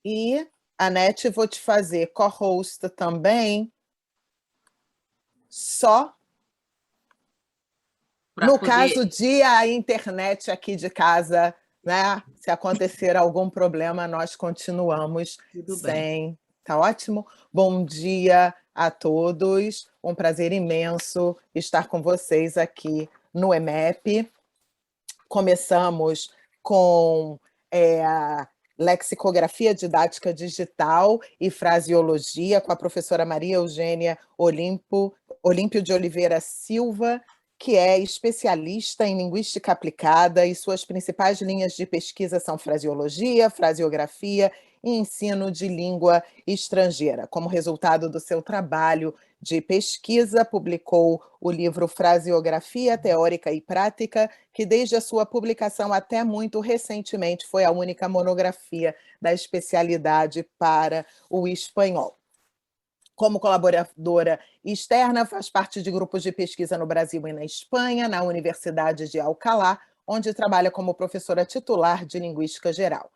E, Anete, vou te fazer co-host também, só no caso de a internet aqui de casa, né? Se acontecer algum problema, nós continuamos sem. Tá ótimo? Bom dia a todos. Um prazer imenso estar com vocês aqui no EMEP. Começamos com a lexicografia didática digital e fraseologia com a professora Maria Eugênia Olímpio de Oliveira Silva, que é especialista em linguística aplicada, e suas principais linhas de pesquisa são fraseologia, fraseografia e ensino de língua estrangeira. Como resultado do seu trabalho de pesquisa, publicou o livro Fraseografia Teórica e Prática, que desde a sua publicação até muito recentemente foi a única monografia da especialidade para o espanhol. Como colaboradora externa, faz parte de grupos de pesquisa no Brasil e na Espanha, na Universidade de Alcalá, onde trabalha como professora titular de Linguística Geral.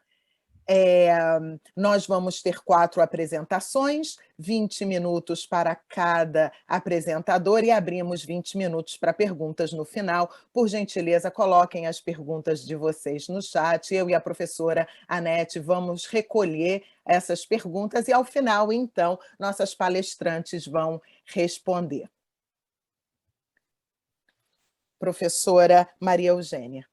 Nós vamos ter 4 apresentações, 20 minutos para cada apresentador e abrimos 20 minutos para perguntas no final. Por gentileza, coloquem as perguntas de vocês no chat. Eu e a professora Anete vamos recolher essas perguntas e, ao final, então, nossas palestrantes vão responder. Professora Maria Eugênia.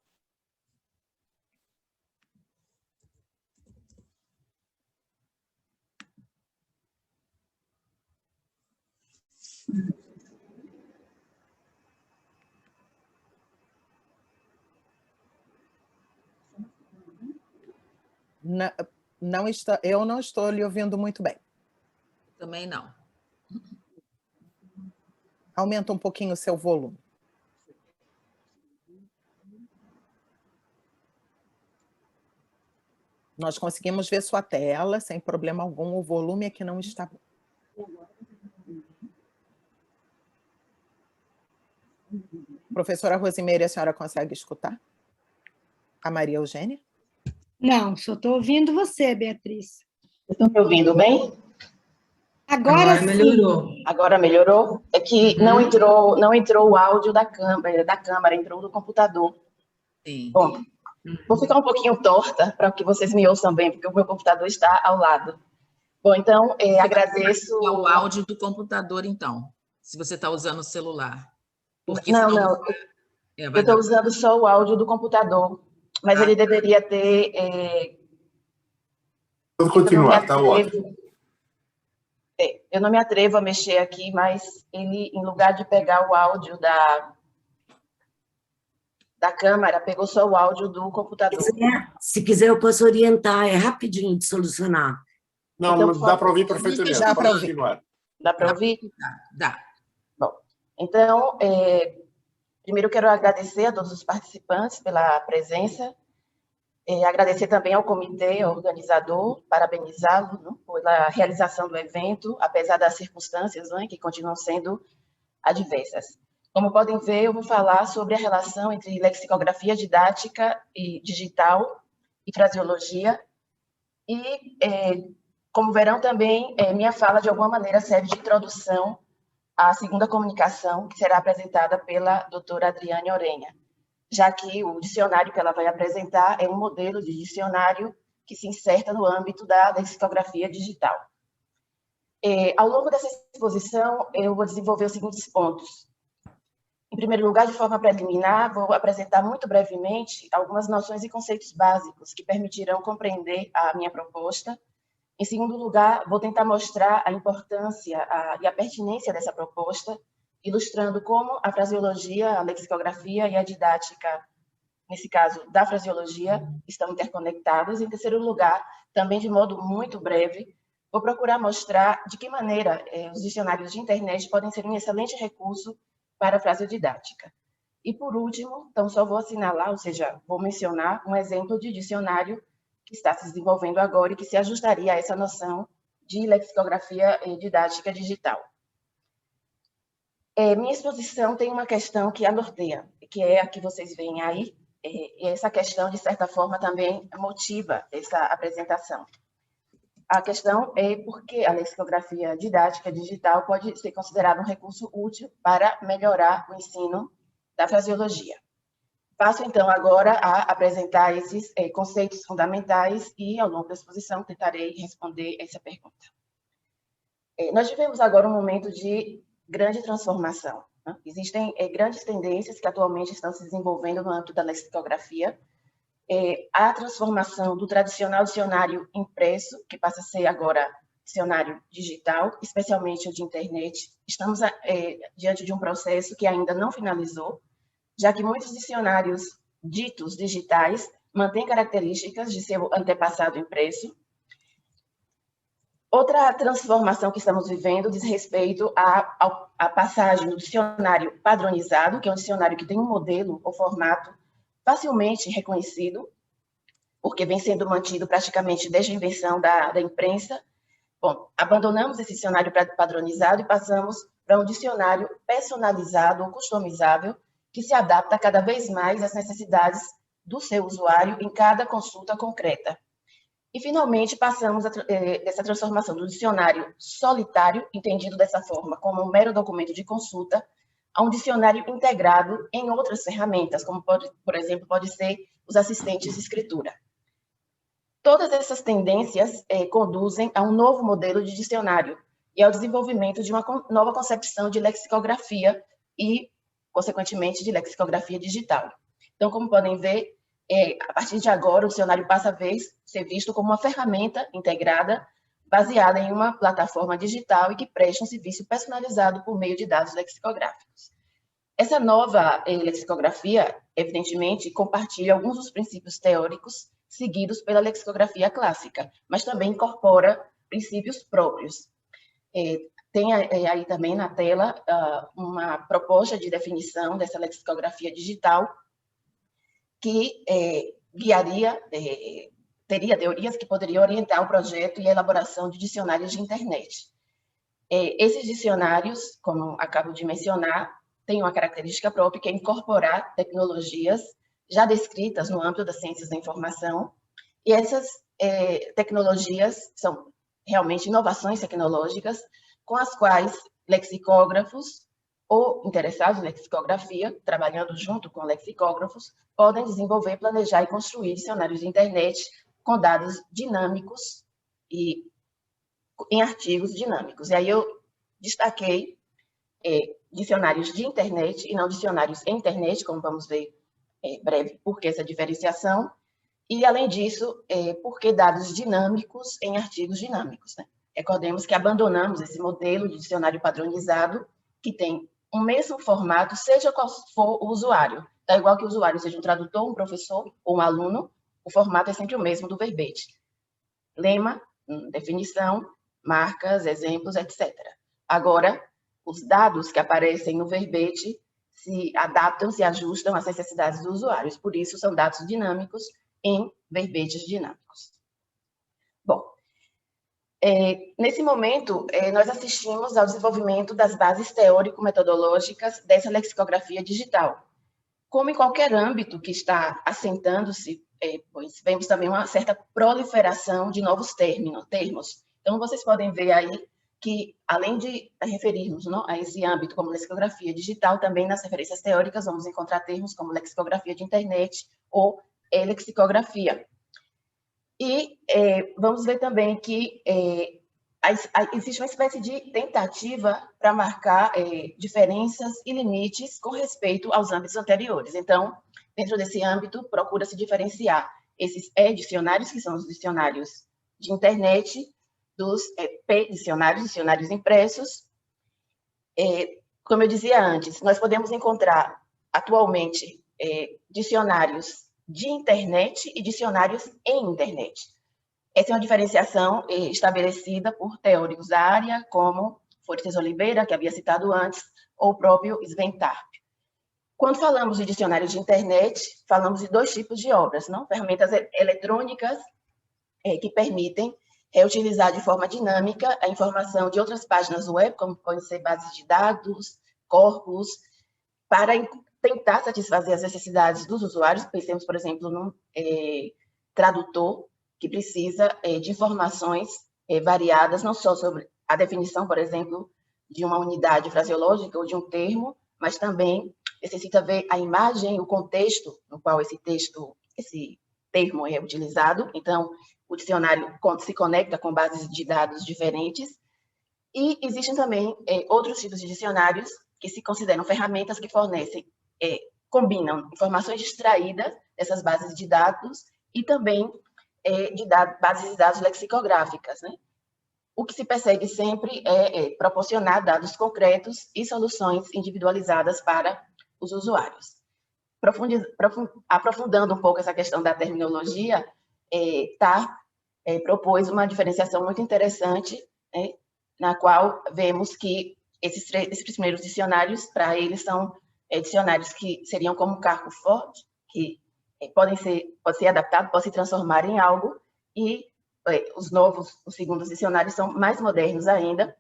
Eu não estou lhe ouvindo muito bem. Também não. Aumenta um pouquinho o seu volume. Nós conseguimos ver sua tela, sem problema algum, o volume é que não está bom. Professora Rosimeire, a senhora consegue escutar? A Maria Eugênia? Não, só estou ouvindo você, Beatriz. Estão me ouvindo bem? Agora sim. Melhorou. Agora melhorou? É que não entrou o áudio da câmera, entrou do computador. Sim. Bom, vou ficar um pouquinho torta para que vocês me ouçam bem, porque o meu computador está ao lado. Bom, então, agradeço... O áudio do computador, então, se você está usando o celular. Porque não, eu estou usando só o áudio do computador, mas ele deveria ter... Pode continuar, está ótimo. Eu não me atrevo a mexer aqui, mas ele, em lugar de pegar o áudio da câmera, pegou só o áudio do computador. Se quiser, eu posso orientar, é rapidinho de solucionar. Não, então, dá para ouvir perfeitamente. Dá para ouvir. Dá para ouvir? Dá. Bom, então, primeiro quero agradecer a todos os participantes pela presença, agradecer também ao comitê organizador, parabenizá-lo pela realização do evento, apesar das circunstâncias que continuam sendo adversas. Como podem ver, eu vou falar sobre a relação entre lexicografia didática e digital e fraseologia, e, como verão também, minha fala, de alguma maneira, serve de introdução à segunda comunicação, que será apresentada pela doutora Adriane Orenha, já que o dicionário que ela vai apresentar é um modelo de dicionário que se inserta no âmbito da lexicografia digital. Ao longo dessa exposição, eu vou desenvolver os seguintes pontos. Em primeiro lugar, de forma preliminar, vou apresentar muito brevemente algumas noções e conceitos básicos que permitirão compreender a minha proposta. Em segundo lugar, vou tentar mostrar a importância e a pertinência dessa proposta, ilustrando como a fraseologia, a lexicografia e a didática, nesse caso da fraseologia, estão interconectadas. Em terceiro lugar, também de modo muito breve, vou procurar mostrar de que maneira os dicionários de internet podem ser um excelente recurso para a frasedidática. E, por último, então só vou assinalar, ou seja, vou mencionar um exemplo de dicionário que está se desenvolvendo agora e que se ajustaria a essa noção de lexicografia didática digital. Minha exposição tem uma questão que a norteia, que é a que vocês veem aí, e essa questão, de certa forma, também motiva essa apresentação. A questão é porque a lexicografia didática digital pode ser considerada um recurso útil para melhorar o ensino da fraseologia. Passo, então, agora a apresentar esses conceitos fundamentais e, ao longo da exposição, tentarei responder essa pergunta. Nós vivemos agora um momento de grande transformação, né? Existem grandes tendências que atualmente estão se desenvolvendo no âmbito da lexicografia. A transformação do tradicional dicionário impresso, que passa a ser agora dicionário digital, especialmente o de internet. Estamos diante de um processo que ainda não finalizou, já que muitos dicionários ditos digitais mantêm características de seu antepassado impresso. Outra transformação que estamos vivendo diz respeito à passagem do dicionário padronizado, que é um dicionário que tem um modelo ou formato facilmente reconhecido, porque vem sendo mantido praticamente desde a invenção da imprensa. Bom, abandonamos esse dicionário padronizado e passamos para um dicionário personalizado ou customizável, que se adapta cada vez mais às necessidades do seu usuário em cada consulta concreta. E, finalmente, passamos dessa transformação do dicionário solitário, entendido dessa forma como um mero documento de consulta, a um dicionário integrado em outras ferramentas, como, por exemplo, pode ser os assistentes de escritura. Todas essas tendências conduzem a um novo modelo de dicionário e ao desenvolvimento de uma nova concepção de lexicografia e, consequentemente, de lexicografia digital. Então, como podem ver, a partir de agora, o dicionário passa a ser visto como uma ferramenta integrada, baseada em uma plataforma digital e que presta um serviço personalizado por meio de dados lexicográficos. Essa nova lexicografia, evidentemente, compartilha alguns dos princípios teóricos seguidos pela lexicografia clássica, mas também incorpora princípios próprios. Tem aí também na tela uma proposta de definição dessa lexicografia digital que teria teorias que poderiam orientar o projeto e a elaboração de dicionários de internet. Esses dicionários, como acabo de mencionar, têm uma característica própria, que é incorporar tecnologias já descritas no âmbito das ciências da informação, e essas tecnologias são realmente inovações tecnológicas com as quais lexicógrafos ou interessados em lexicografia, trabalhando junto com lexicógrafos, podem desenvolver, planejar e construir dicionários de internet com dados dinâmicos e em artigos dinâmicos. E aí eu destaquei dicionários de internet e não dicionários em internet, como vamos ver breve, por que essa diferenciação, e, além disso, por que dados dinâmicos em artigos dinâmicos, né? Recordemos que abandonamos esse modelo de dicionário padronizado, que tem o mesmo formato, seja qual for o usuário. Tá igual que o usuário seja um tradutor, um professor ou um aluno, o formato é sempre o mesmo do verbete. Lema, definição, marcas, exemplos, etc. Agora, os dados que aparecem no verbete se adaptam, se ajustam às necessidades dos usuários. Por isso, são dados dinâmicos em verbetes dinâmicos. Bom, nesse momento, nós assistimos ao desenvolvimento das bases teórico-metodológicas dessa lexicografia digital. Como em qualquer âmbito que está assentando-se, pois vemos também uma certa proliferação de novos termos. Então, vocês podem ver aí que, além de referirmos a esse âmbito como lexicografia digital, também nas referências teóricas vamos encontrar termos como lexicografia de internet ou lexicografia. E vamos ver também que existe uma espécie de tentativa para marcar diferenças e limites com respeito aos âmbitos anteriores. Então, dentro desse âmbito, procura-se diferenciar esses dicionários, que são os dicionários de internet, dos dicionários impressos. Como eu dizia antes, nós podemos encontrar atualmente dicionários de internet e dicionários em internet. Essa é uma diferenciação estabelecida por teóricos da área, como Fortes Oliveira, que havia citado antes, ou o próprio Sven Tarp. Quando falamos de dicionários de internet, falamos de dois tipos de obras, não? Ferramentas eletrônicas que permitem reutilizar de forma dinâmica a informação de outras páginas web, como podem ser bases de dados, corpos, para tentar satisfazer as necessidades dos usuários. Pensemos, por exemplo, num tradutor que precisa de informações variadas, não só sobre a definição, por exemplo, de uma unidade fraseológica ou de um termo, mas também necessita ver a imagem, o contexto no qual esse termo é utilizado. Então, o dicionário se conecta com bases de dados diferentes. E existem também outros tipos de dicionários que se consideram ferramentas que fornecem, combinam informações extraídas dessas bases de dados e também bases de dados lexicográficas, né? O que se persegue sempre é proporcionar dados concretos e soluções individualizadas para os usuários. Aprofundando um pouco essa questão da terminologia, propôs uma diferenciação muito interessante, na qual vemos que esses primeiros dicionários, para eles, são dicionários que seriam como um carro forte, que pode ser adaptado, pode se transformar em algo, e os segundos dicionários são mais modernos ainda,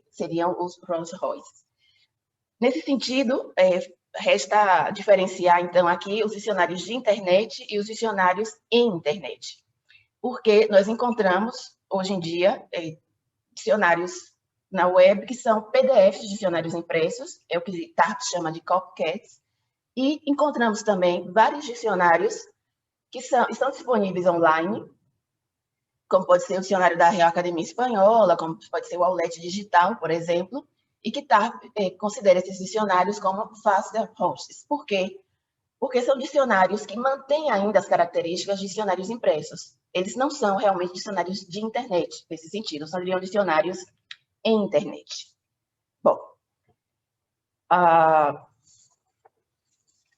seriam os Rolls Royce. Nesse sentido, resta diferenciar, então, aqui os dicionários de internet e os dicionários em internet, porque nós encontramos, hoje em dia, dicionários na web que são PDFs de dicionários impressos, é o que Tartt chama de copycats, e encontramos também vários dicionários que estão disponíveis online, como pode ser o dicionário da Real Academia Espanhola, como pode ser o Aulete Digital, por exemplo, e que Tartt considera esses dicionários como faster hosts. Por quê? Porque são dicionários que mantêm ainda as características de dicionários impressos. Eles não são realmente dicionários de internet, nesse sentido, seriam dicionários em internet. Bom,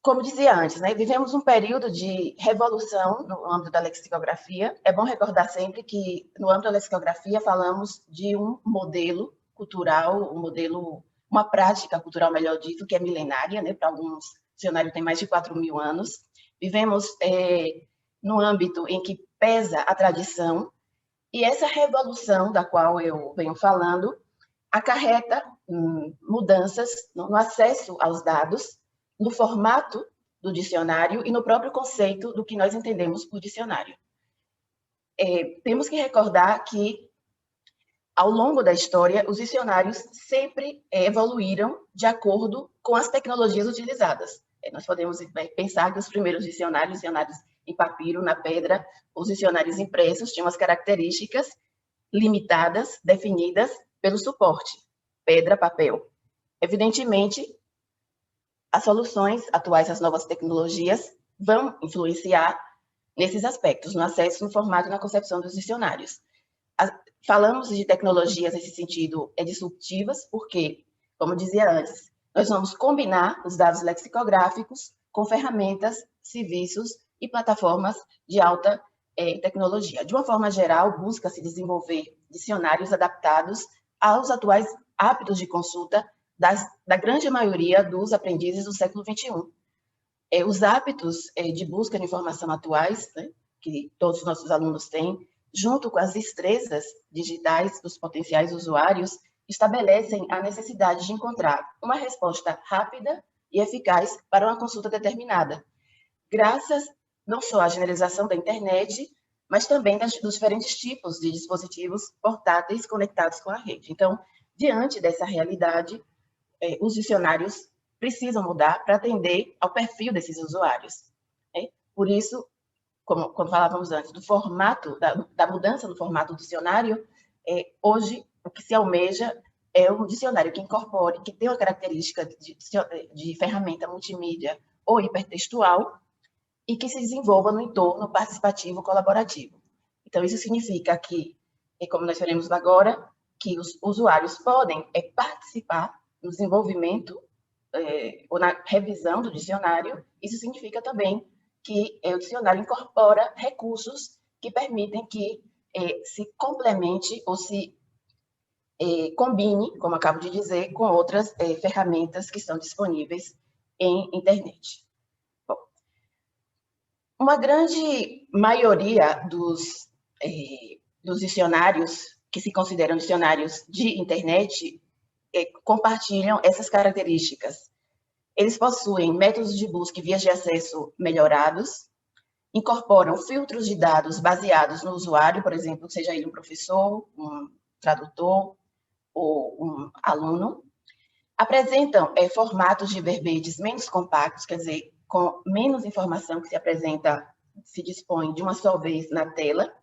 como dizia antes, né, vivemos um período de revolução no âmbito da lexicografia. É bom recordar sempre que, no âmbito da lexicografia, falamos de um modelo cultural, uma prática cultural, melhor dito, que é milenária, né, para alguns dicionários tem mais de 4.000 anos. Vivemos no âmbito em que pesa a tradição, e essa revolução da qual eu venho falando acarreta mudanças no acesso aos dados, no formato do dicionário e no próprio conceito do que nós entendemos por dicionário. Temos que recordar que, ao longo da história, os dicionários sempre evoluíram de acordo com as tecnologias utilizadas. Nós podemos pensar que os primeiros dicionários em papiro, na pedra, os dicionários impressos tinham as características limitadas, definidas pelo suporte, pedra, papel. Evidentemente, as soluções atuais, as novas tecnologias, vão influenciar nesses aspectos, no acesso, no formato e na concepção dos dicionários. Falamos de tecnologias nesse sentido disruptivas, porque, como dizia antes, nós vamos combinar os dados lexicográficos com ferramentas, serviços e plataformas de alta tecnologia. De uma forma geral, busca-se desenvolver dicionários adaptados aos atuais hábitos de consulta da grande maioria dos aprendizes do século XXI. Os hábitos de busca de informação atuais, né, que todos os nossos alunos têm, junto com as destrezas digitais dos potenciais usuários, estabelecem a necessidade de encontrar uma resposta rápida e eficaz para uma consulta determinada, graças não só à generalização da internet, mas também dos diferentes tipos de dispositivos portáteis conectados com a rede. Então, diante dessa realidade, os dicionários precisam mudar para atender ao perfil desses usuários. Por isso, como falávamos antes, do formato, da mudança no formato do dicionário, hoje o que se almeja é um dicionário que incorpore, que tenha uma característica de ferramenta multimídia ou hipertextual e que se desenvolva no entorno participativo colaborativo. Então, isso significa que, como nós veremos agora, que os usuários podem participar no desenvolvimento ou na revisão do dicionário. Isso significa também que o dicionário incorpora recursos que permitem que se complemente ou se combine, como acabo de dizer, com outras ferramentas que estão disponíveis em internet. Bom, uma grande maioria dos dicionários que se consideram dicionários de internet compartilham essas características. Eles possuem métodos de busca e vias de acesso melhorados, incorporam filtros de dados baseados no usuário, por exemplo, seja ele um professor, um tradutor ou um aluno. Apresentam formatos de verbetes menos compactos, quer dizer, com menos informação que se apresenta, se dispõe de uma só vez na tela.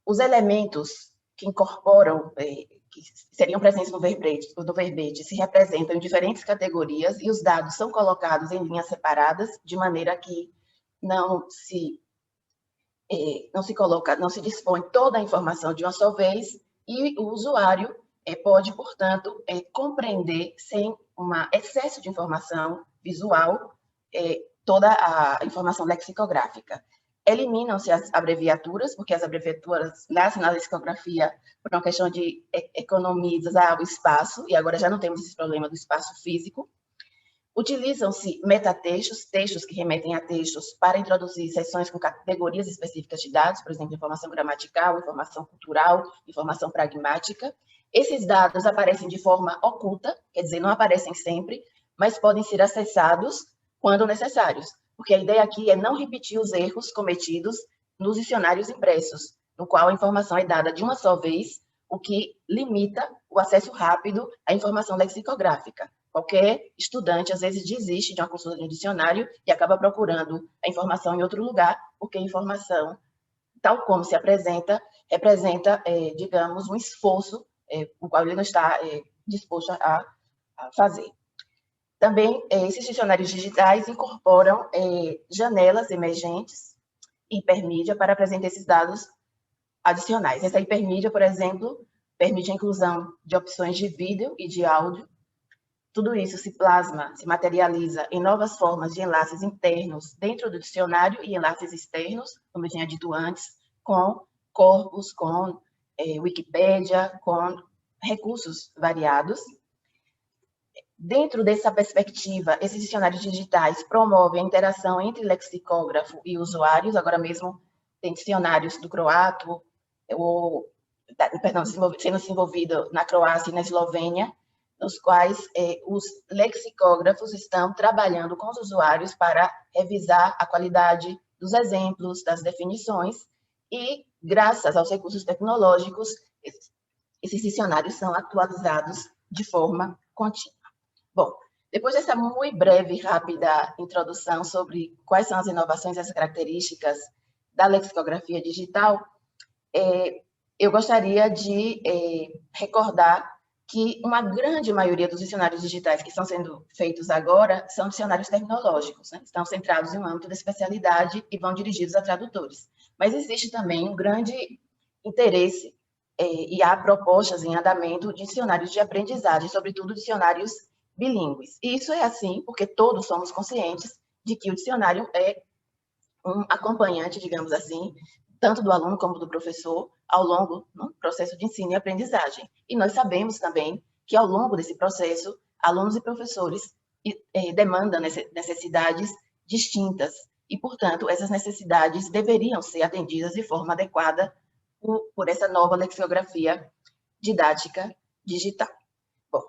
Os elementos que incorporam, que seriam presentes no verbete, se representam em diferentes categorias e os dados são colocados em linhas separadas, de maneira que não se dispõe toda a informação de uma só vez e o usuário pode, portanto, compreender sem um excesso de informação visual toda a informação lexicográfica. Eliminam-se as abreviaturas, porque as abreviaturas nascem na lexicografia por uma questão de economizar o espaço, e agora já não temos esse problema do espaço físico. Utilizam-se metatextos, textos que remetem a textos, para introduzir seções com categorias específicas de dados, por exemplo, informação gramatical, informação cultural, informação pragmática. Esses dados aparecem de forma oculta, quer dizer, não aparecem sempre, mas podem ser acessados quando necessários, porque a ideia aqui é não repetir os erros cometidos nos dicionários impressos, no qual a informação é dada de uma só vez, o que limita o acesso rápido à informação lexicográfica. Qualquer estudante, às vezes, desiste de uma consulta de um dicionário e acaba procurando a informação em outro lugar, porque a informação, tal como se apresenta, representa, digamos, um esforço o qual ele não está disposto a fazer. Também, esses dicionários digitais incorporam janelas emergentes, hipermídia, para apresentar esses dados adicionais. Essa hipermídia, por exemplo, permite a inclusão de opções de vídeo e de áudio. Tudo isso se plasma, se materializa em novas formas de enlaces internos dentro do dicionário e enlaces externos, como eu tinha dito antes, com corpus, com Wikipédia, com recursos variados. Dentro dessa perspectiva, esses dicionários digitais promovem a interação entre lexicógrafo e usuários. Agora mesmo tem dicionários do croato, sendo desenvolvido na Croácia e na Eslovênia, nos quais os lexicógrafos estão trabalhando com os usuários para revisar a qualidade dos exemplos, das definições, e, graças aos recursos tecnológicos, esses dicionários são atualizados de forma contínua. Bom, depois dessa muito breve e rápida introdução sobre quais são as inovações e as características da lexicografia digital, eu gostaria de recordar que uma grande maioria dos dicionários digitais que estão sendo feitos agora são dicionários terminológicos, né? Estão centrados em um âmbito da especialidade e vão dirigidos a tradutores. Mas existe também um grande interesse e há propostas em andamento de dicionários de aprendizagem, sobretudo dicionários bilíngues. E isso é assim porque todos somos conscientes de que o dicionário é um acompanhante, digamos assim, tanto do aluno como do professor, ao longo do processo de ensino e aprendizagem. E nós sabemos também que, ao longo desse processo, alunos e professores demandam necessidades distintas e, portanto, essas necessidades deveriam ser atendidas de forma adequada por essa nova lexicografia didática digital. Bom,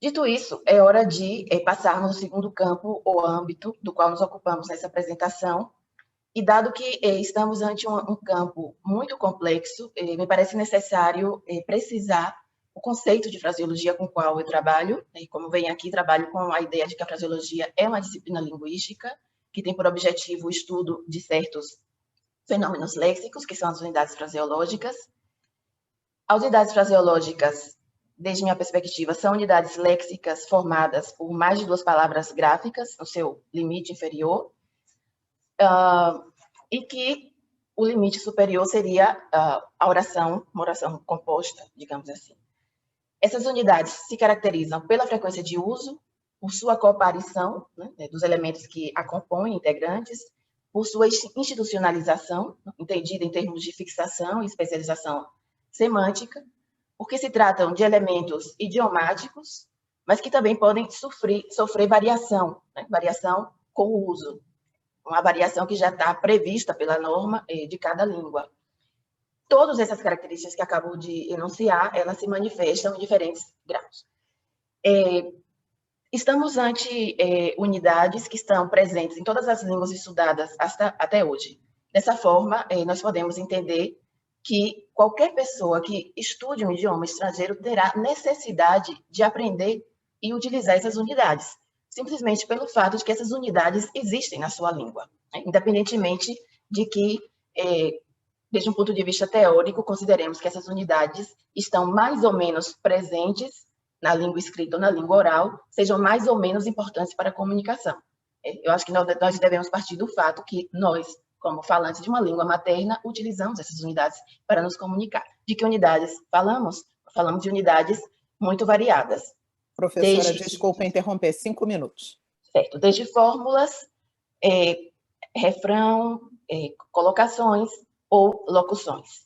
dito isso, é hora de passarmos ao segundo campo ou âmbito do qual nos ocupamos nessa apresentação. E dado que estamos ante um campo muito complexo, me parece necessário precisar o conceito de fraseologia com o qual eu trabalho. Como vem aqui, trabalho com a ideia de que a fraseologia é uma disciplina linguística que tem por objetivo o estudo de certos fenômenos léxicos, que são as unidades fraseológicas. As unidades fraseológicas, desde minha perspectiva, são unidades léxicas formadas por mais de 2 palavras gráficas, no seu limite inferior, e que o limite superior seria a oração, uma oração composta, digamos assim. Essas unidades se caracterizam pela frequência de uso, por sua coaparição, né, dos elementos que a compõem, integrantes, por sua institucionalização, entendida em termos de fixação e especialização semântica, porque se tratam de elementos idiomáticos, mas que também podem sofrer variação, né, variação com o uso, uma variação que já está prevista pela norma de cada língua. Todas essas características que acabo de enunciar, elas se manifestam em diferentes graus. Estamos ante unidades que estão presentes em todas as línguas estudadas até hoje. Dessa forma, nós podemos entender que qualquer pessoa que estude um idioma estrangeiro terá necessidade de aprender e utilizar essas unidades, simplesmente pelo fato de que essas unidades existem na sua língua, né? Independentemente de que, desde um ponto de vista teórico, consideremos que essas unidades estão mais ou menos presentes na língua escrita ou na língua oral, sejam mais ou menos importantes para a comunicação. Eu acho que nós devemos partir do fato que nós, como falantes de uma língua materna, utilizamos essas unidades para nos comunicar. De que unidades falamos? Falamos de unidades muito variadas. Professora, desculpa interromper, 5 minutos. Certo, desde fórmulas, refrão, colocações ou locuções.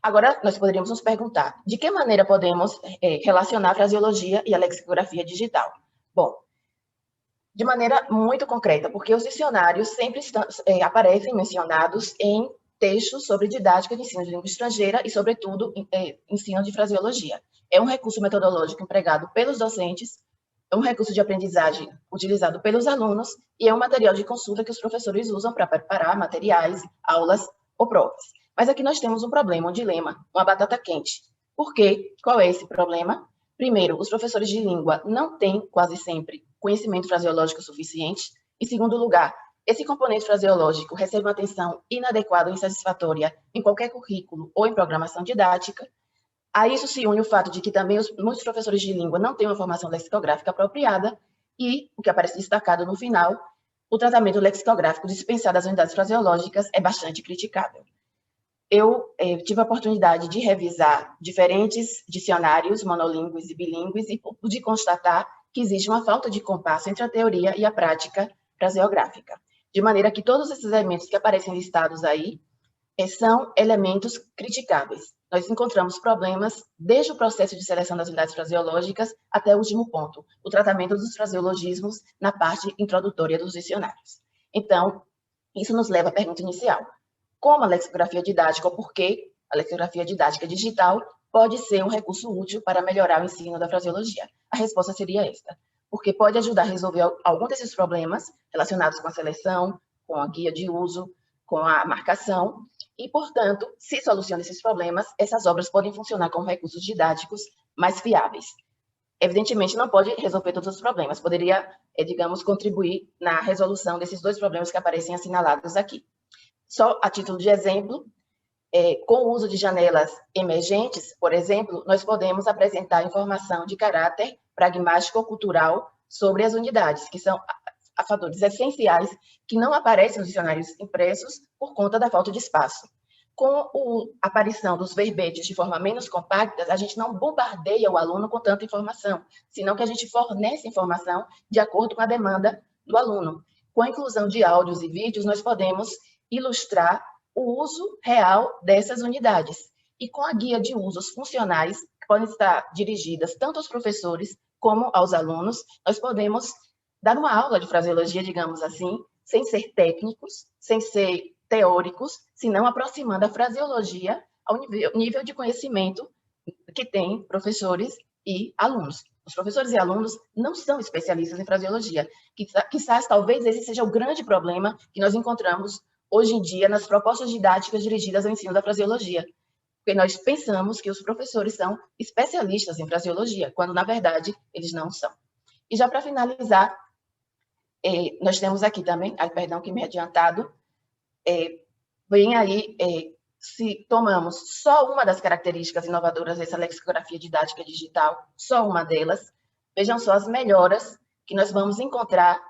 Agora, nós poderíamos nos perguntar, de que maneira podemos relacionar a fraseologia e a lexicografia digital? Bom, de maneira muito concreta, porque os dicionários sempre aparecem mencionados em textos sobre didática de ensino de língua estrangeira e, sobretudo, ensino de fraseologia. É um recurso metodológico empregado pelos docentes, é um recurso de aprendizagem utilizado pelos alunos e é um material de consulta que os professores usam para preparar materiais, aulas ou provas. Mas aqui nós temos um problema, um dilema, uma batata quente. Por quê? Qual é esse problema? Primeiro, os professores de língua não têm, quase sempre, conhecimento fraseológico suficiente. Em segundo lugar, esse componente fraseológico recebe uma atenção inadequada ou insatisfatória em qualquer currículo ou em programação didática. A isso se une o fato de que também muitos professores de língua não têm uma formação lexicográfica apropriada e, o que aparece destacado no final, o tratamento lexicográfico dispensado às unidades fraseológicas é bastante criticável. Eu tive a oportunidade de revisar diferentes dicionários monolíngues e bilíngues e de constatar que existe uma falta de compasso entre a teoria e a prática fraseográfica, de maneira que todos esses elementos que aparecem listados aí são elementos criticáveis. Nós encontramos problemas desde o processo de seleção das unidades fraseológicas até o último ponto, o tratamento dos fraseologismos na parte introdutória dos dicionários. Então, isso nos leva à pergunta inicial. Como a lexicografia didática, ou por que a lexicografia didática digital pode ser um recurso útil para melhorar o ensino da fraseologia? A resposta seria esta, porque pode ajudar a resolver algum desses problemas relacionados com a seleção, com a guia de uso, com a marcação, e, portanto, se soluciona esses problemas, essas obras podem funcionar como recursos didáticos mais fiáveis. Evidentemente, não pode resolver todos os problemas, poderia, digamos, contribuir na resolução desses dois problemas que aparecem assinalados aqui. Só a título de exemplo, com o uso de janelas emergentes, por exemplo, nós podemos apresentar informação de caráter pragmático ou cultural sobre as unidades, que são fatores essenciais que não aparecem nos dicionários impressos por conta da falta de espaço. Com a aparição dos verbetes de forma menos compacta, a gente não bombardeia o aluno com tanta informação, senão que a gente fornece informação de acordo com a demanda do aluno. Com a inclusão de áudios e vídeos, nós podemos ilustrar o uso real dessas unidades. E com a guia de usos funcionais, que podem estar dirigidas tanto aos professores como aos alunos, nós podemos dar uma aula de fraseologia, digamos assim, sem ser técnicos, sem ser teóricos, senão aproximando a fraseologia ao nível de conhecimento que tem professores e alunos. Os professores e alunos não são especialistas em fraseologia. Quizás, talvez, esse seja o grande problema que nós encontramos hoje em dia nas propostas didáticas dirigidas ao ensino da fraseologia, porque nós pensamos que os professores são especialistas em fraseologia, quando, na verdade, eles não são. E já para finalizar, nós temos aqui também, perdão que me adiantado, vem aí, se tomamos só uma das características inovadoras dessa lexicografia didática digital, só uma delas, vejam só as melhoras que nós vamos encontrar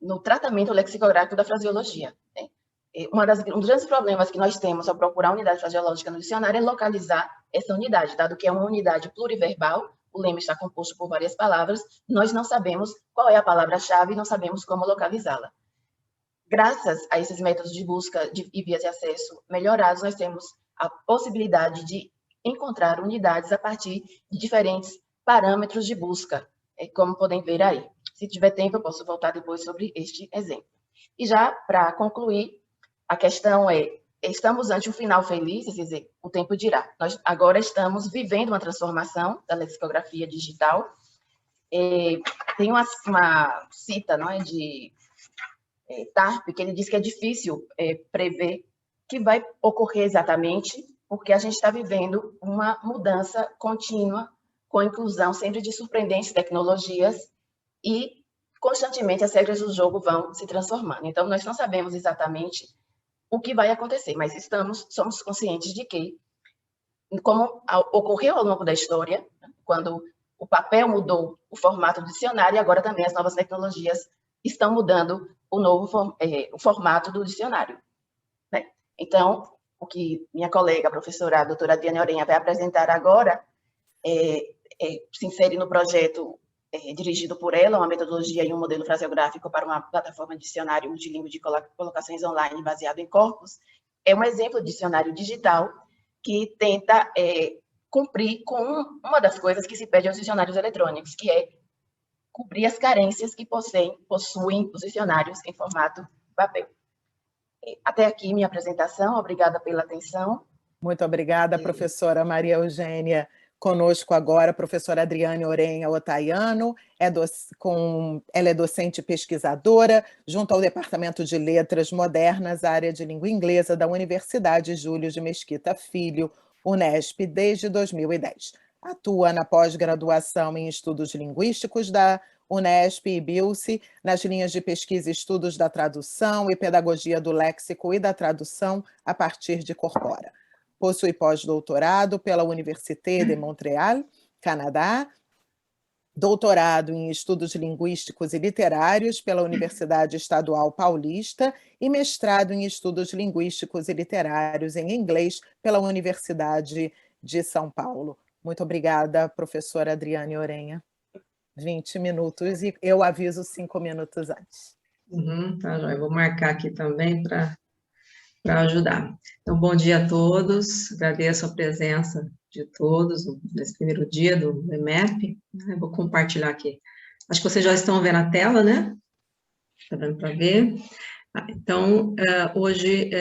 no tratamento lexicográfico da fraseologia. Né? Um dos grandes problemas que nós temos ao procurar unidade fraseológica no dicionário é localizar essa unidade, dado que é uma unidade pluriverbal, o lema está composto por várias palavras, nós não sabemos qual é a palavra-chave e não sabemos como localizá-la. Graças a esses métodos de busca e vias de acesso melhorados, nós temos a possibilidade de encontrar unidades a partir de diferentes parâmetros de busca, como podem ver aí. Se tiver tempo, eu posso voltar depois sobre este exemplo. E já para concluir, a questão estamos ante um final feliz, quer dizer, o tempo dirá. Nós agora estamos vivendo uma transformação da lexicografia digital tem uma cita, não é, de Tarp, que ele diz que é difícil prever o que vai ocorrer exatamente, porque a gente está vivendo uma mudança contínua, com a inclusão sempre de surpreendentes tecnologias e constantemente as regras do jogo vão se transformando. Então, nós não sabemos exatamente o que vai acontecer, mas somos conscientes de que, como ocorreu ao longo da história, quando o papel mudou o formato do dicionário, e agora também as novas tecnologias estão mudando o formato do dicionário, né? Então, o que minha colega, a professora a doutora Adriane Orenha, vai apresentar agora se insere no projeto dirigido por ela, uma metodologia e um modelo fraseográfico para uma plataforma de dicionário multilingüe de colocações online baseado em corpos. É um exemplo de dicionário digital que tenta cumprir com uma das coisas que se pede aos dicionários eletrônicos, que é cobrir as carências que possuem os dicionários em formato papel. Até aqui minha apresentação, obrigada pela atenção. Muito obrigada, professora Maria Eugênia. Conosco agora a professora Adriane Orenha Otaiano, ela é docente e pesquisadora, junto ao Departamento de Letras Modernas, área de língua inglesa da Universidade Júlio de Mesquita Filho, Unesp, desde 2010. Atua na pós-graduação em Estudos Linguísticos da Unesp e Bilce, nas linhas de pesquisa e estudos da tradução e pedagogia do léxico e da tradução a partir de corpora. Possui pós-doutorado pela Université de Montréal, Canadá, doutorado em Estudos Linguísticos e Literários pela Universidade Estadual Paulista e mestrado em Estudos Linguísticos e Literários em Inglês pela Universidade de São Paulo. Muito obrigada, professora Adriane Orenha. 20 minutos, e eu aviso 5 minutos antes. Tá, eu vou marcar aqui também para ajudar. Então, bom dia a todos, agradeço a presença de todos nesse primeiro dia do EMEP. Eu vou compartilhar aqui. Acho que vocês já estão vendo a tela, né? Está dando para ver? Então, hoje,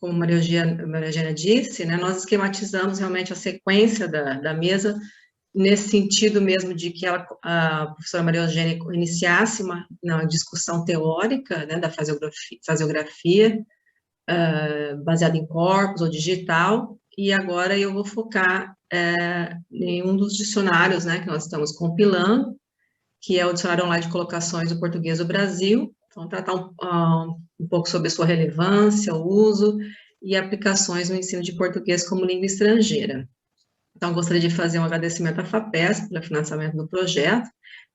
como a Maria Eugênia disse, né, nós esquematizamos realmente a sequência da mesa, nesse sentido mesmo de que a professora Maria Eugênia iniciasse uma discussão teórica, né, da fraseografia, baseada em corpos ou digital, e agora eu vou focar em um dos dicionários, né, que nós estamos compilando, que é o Dicionário Online de Colocações do Português do Brasil. Então, tratar um pouco sobre a sua relevância, o uso e aplicações no ensino de português como língua estrangeira. Então, gostaria de fazer um agradecimento à FAPESP pelo financiamento do projeto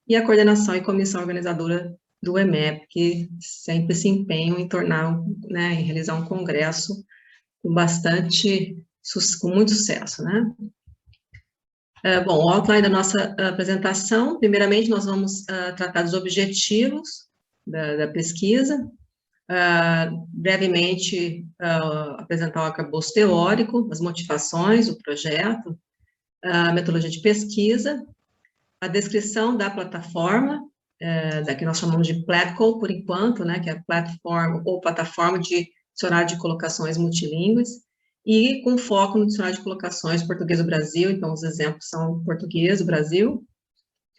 e à coordenação e comissão organizadora do EMEP, que sempre se empenham em em realizar um congresso com muito sucesso, né? Bom, o outline da nossa apresentação, primeiramente nós vamos tratar dos objetivos da pesquisa, brevemente apresentar o arcabouço teórico, as motivações do projeto, a metodologia de pesquisa, a descrição da plataforma, da que nós chamamos de Platco, por enquanto, né, que é a plataforma de dicionário de colocações multilingües, e com foco no dicionário de colocações português do Brasil, então os exemplos são português do Brasil,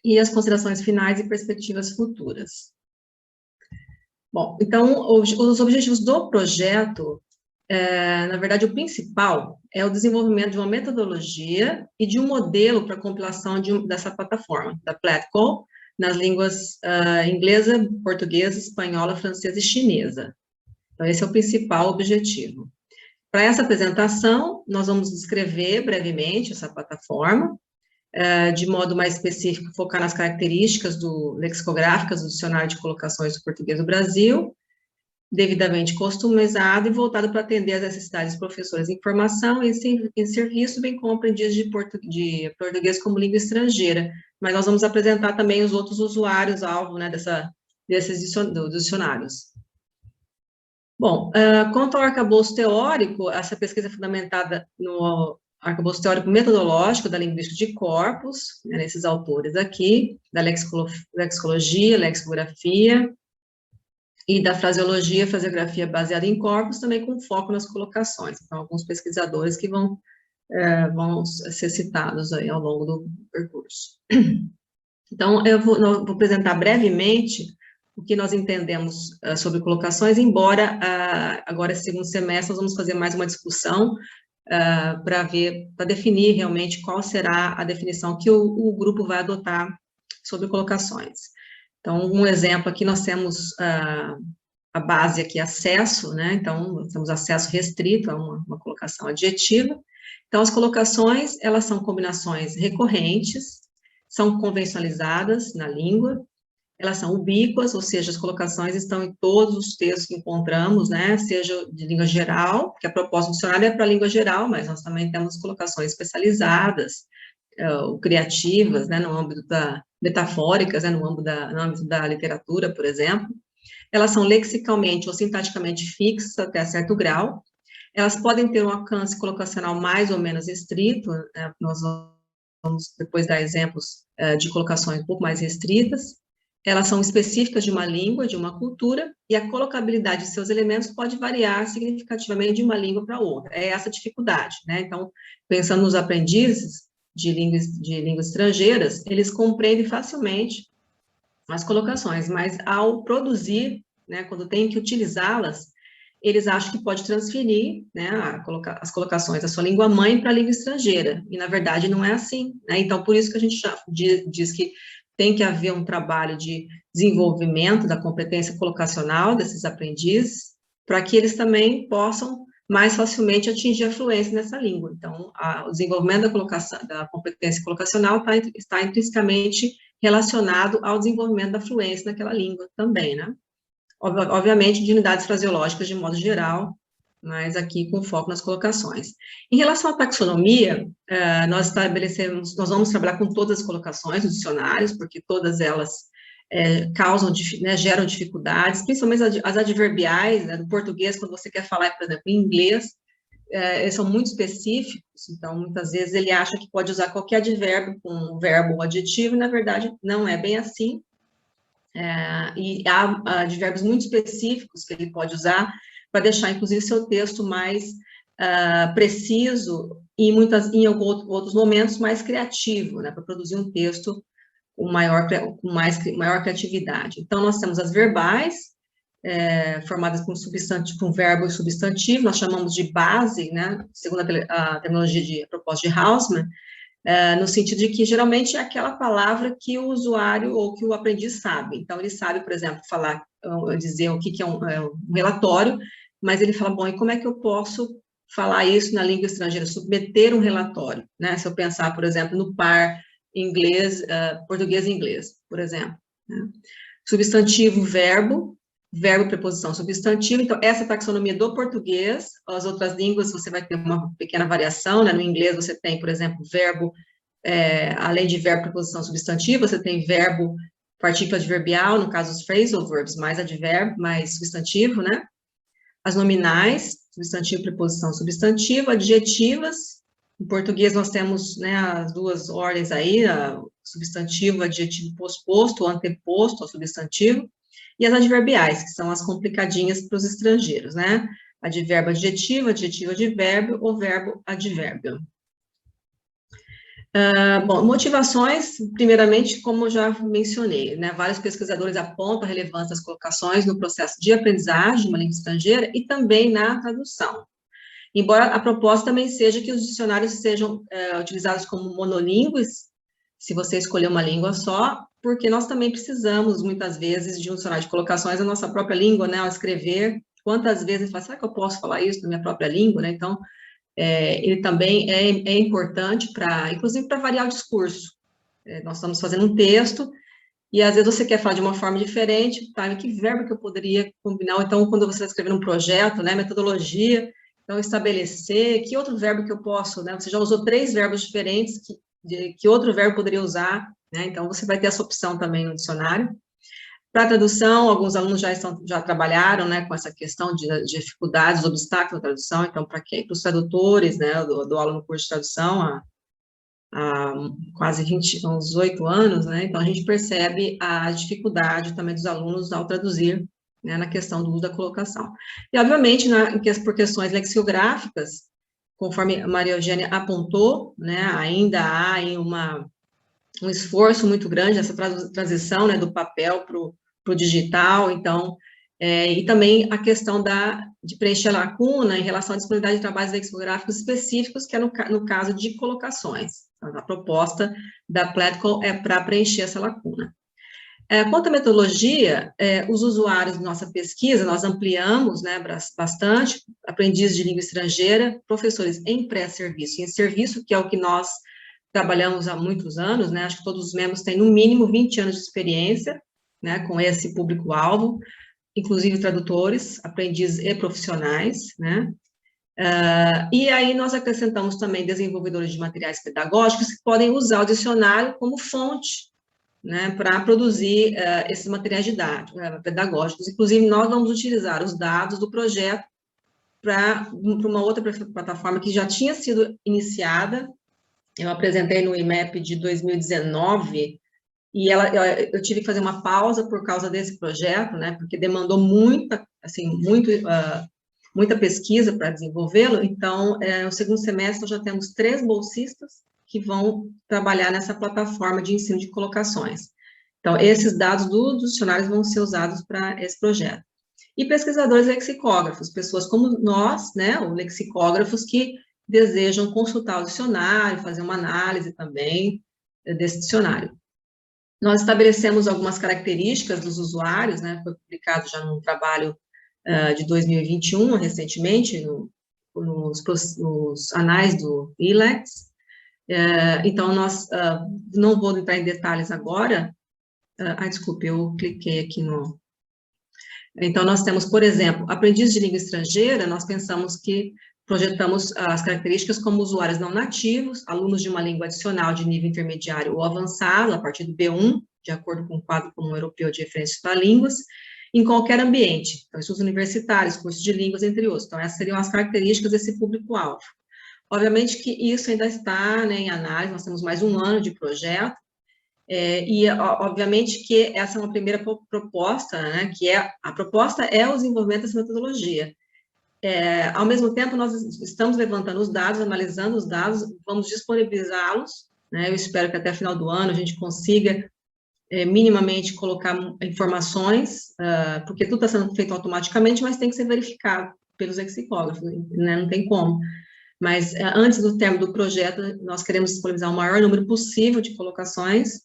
e as considerações finais e perspectivas futuras. Bom, então, os objetivos do projeto, na verdade, o principal é o desenvolvimento de uma metodologia e de um modelo para a compilação dessa plataforma, da Platco, nas línguas inglesa, portuguesa, espanhola, francesa e chinesa. Então, esse é o principal objetivo. Para essa apresentação, nós vamos descrever brevemente essa plataforma, de modo mais específico, focar nas características lexicográficas do Dicionário de Colocações do Português do Brasil, devidamente customizado e voltado para atender às necessidades dos professores de informação e em serviço, bem como aprendiz de português como língua estrangeira. Mas nós vamos apresentar também os outros usuários-alvo, né, desses dicionários. Bom, quanto ao arcabouço teórico, essa pesquisa é fundamentada no arcabouço teórico metodológico da linguística de corpos, né, nesses autores aqui, da lexicologia, lexicografia, e da fraseologia, fraseografia baseada em corpos, também com foco nas colocações. Então, alguns pesquisadores que vão ser citados aí ao longo do percurso. Então, eu vou apresentar brevemente o que nós entendemos sobre colocações, embora agora, esse segundo semestre, nós vamos fazer mais uma discussão para definir realmente qual será a definição que o grupo vai adotar sobre colocações. Então, um exemplo aqui, nós temos a base aqui, acesso, né? Então, nós temos acesso restrito a uma colocação adjetiva. Então, as colocações, elas são combinações recorrentes, são convencionalizadas na língua, elas são ubíquas, ou seja, as colocações estão em todos os textos que encontramos, né, seja de língua geral, porque a proposta do dicionário é para a língua geral, mas nós também temos colocações especializadas, criativas, né, no âmbito metafóricas, né, no âmbito da literatura, por exemplo. Elas são lexicalmente ou sintaticamente fixas até certo grau, elas podem ter um alcance colocacional mais ou menos restrito, né, nós vamos depois dar exemplos de colocações um pouco mais restritas. Elas são específicas de uma língua, de uma cultura, e a colocabilidade de seus elementos pode variar significativamente de uma língua para outra. É essa a dificuldade, né? Então, pensando nos aprendizes de línguas estrangeiras, eles compreendem facilmente as colocações, mas ao produzir, né, quando tem que utilizá-las, eles acham que pode transferir, né, as colocações da sua língua mãe para a língua estrangeira, e na verdade não é assim, né? Então, por isso que a gente já diz que tem que haver um trabalho de desenvolvimento da competência colocacional desses aprendizes, para que eles também possam mais facilmente atingir a fluência nessa língua. Então, o desenvolvimento da competência colocacional está intrinsecamente relacionado ao desenvolvimento da fluência naquela língua também, né? Obviamente, de unidades fraseológicas de modo geral, mas aqui com foco nas colocações. Em relação à taxonomia, nós vamos trabalhar com todas as colocações dos dicionários, porque todas elas geram dificuldades, principalmente as adverbiais, né, do português, quando você quer falar, por exemplo, em inglês, eles são muito específicos, então, muitas vezes, ele acha que pode usar qualquer advérbio com um verbo ou adjetivo, e, na verdade, não é bem assim, e há advérbios muito específicos que ele pode usar para deixar, inclusive, seu texto mais preciso e, em outros momentos, mais criativo, né, para produzir um texto com maior criatividade. Então, nós temos as verbais, formadas por um verbo e substantivo, nós chamamos de base, né, segundo a terminologia de propósito de Hausmann, no sentido de que, geralmente, é aquela palavra que o usuário ou que o aprendiz sabe. Então, ele sabe, por exemplo, dizer o que é um relatório, mas ele fala, bom, e como é que eu posso falar isso na língua estrangeira, submeter um relatório, né? Se eu pensar, por exemplo, no par inglês, português e inglês, por exemplo, né? Substantivo, verbo, preposição, substantivo. Então, essa taxonomia do português, as outras línguas você vai ter uma pequena variação, né? No inglês você tem, por exemplo, verbo, além de verbo, preposição, substantivo, você tem verbo, partícula adverbial, no caso os phrasal verbs, mais advérbio, mais substantivo, né? As nominais, substantivo, preposição, substantivo, adjetivas. Em português nós temos, né, as duas ordens aí, substantivo, adjetivo posposto, ou anteposto ao substantivo, e as adverbiais, que são as complicadinhas para os estrangeiros, né? Advérbio, adjetivo, adjetivo, advérbio, ou verbo, advérbio. Bom, motivações, primeiramente, como eu já mencionei, né, vários pesquisadores apontam a relevância das colocações no processo de aprendizagem de uma língua estrangeira e também na tradução. Embora a proposta também seja que os dicionários sejam utilizados como monolíngues, se você escolher uma língua só, porque nós também precisamos, muitas vezes, de um dicionário de colocações na nossa própria língua, né, ao escrever, quantas vezes fala, será que eu posso falar isso na minha própria língua, né, então, ele também é importante inclusive para variar o discurso. Nós estamos fazendo um texto, e às vezes você quer falar de uma forma diferente, tá, que verbo que eu poderia combinar, ou então quando você está escrevendo um projeto, né, metodologia, então estabelecer, que outro verbo que eu posso, né, você já usou 3 verbos diferentes, que outro verbo poderia usar, né, então você vai ter essa opção também no dicionário. Para a tradução, alguns alunos já trabalharam, né, com essa questão de dificuldades, obstáculos na tradução, então, para os tradutores, né, eu dou aula no curso de tradução há quase uns 8 anos, né, então a gente percebe a dificuldade também dos alunos ao traduzir, né, na questão do uso da colocação. E, obviamente, por questões lexicográficas, conforme a Maria Eugênia apontou, né, ainda há uma um esforço muito grande, essa transição, né, do papel para o digital, então, e também a questão de preencher a lacuna em relação à disponibilidade de trabalhos lexicográficos específicos, que é no caso de colocações. Então, a proposta da Pletco é para preencher essa lacuna. Quanto à metodologia, os usuários da nossa pesquisa, nós ampliamos, né, bastante, aprendizes de língua estrangeira, professores em pré-serviço e em serviço, que é o que nós trabalhamos há muitos anos, né, acho que todos os membros têm no mínimo 20 anos de experiência, né, com esse público-alvo, inclusive tradutores, aprendizes e profissionais, né, e aí nós acrescentamos também desenvolvedores de materiais pedagógicos que podem usar o dicionário como fonte, né, para produzir esses materiais didáticos, pedagógicos. Inclusive, nós vamos utilizar os dados do projeto para uma outra plataforma que já tinha sido iniciada. Eu apresentei no IMEP de 2019, e eu tive que fazer uma pausa por causa desse projeto, né, porque demandou muita pesquisa para desenvolvê-lo. Então, no segundo semestre, nós já temos 3 bolsistas que vão trabalhar nessa plataforma de ensino de colocações. Então, esses dados dos dicionários vão ser usados para esse projeto. E pesquisadores lexicógrafos, pessoas como nós, né, ou lexicógrafos que desejam consultar o dicionário, fazer uma análise também desse dicionário. Nós estabelecemos algumas características dos usuários, né, foi publicado já num trabalho de 2021, recentemente, nos anais do ILEX. Então, nós não vou entrar em detalhes agora. Desculpe, eu cliquei aqui no... Então, nós temos, por exemplo, aprendiz de língua estrangeira, nós projetamos as características como usuários não nativos, alunos de uma língua adicional de nível intermediário ou avançado, a partir do B1, de acordo com o quadro comum europeu de referência para línguas, em qualquer ambiente, então, estudos universitários, cursos de línguas, entre outros. Então, essas seriam as características desse público-alvo. Obviamente que isso ainda está, né, em análise, nós temos mais um ano de projeto, e obviamente que essa é uma primeira proposta, né, a proposta é o desenvolvimento dessa metodologia. Ao mesmo tempo, nós estamos levantando os dados, analisando os dados, vamos disponibilizá-los, né, eu espero que até o final do ano a gente consiga minimamente colocar informações, porque tudo está sendo feito automaticamente, mas tem que ser verificado pelos lexicógrafos, né, não tem como. Mas antes do término do projeto, nós queremos disponibilizar o maior número possível de colocações,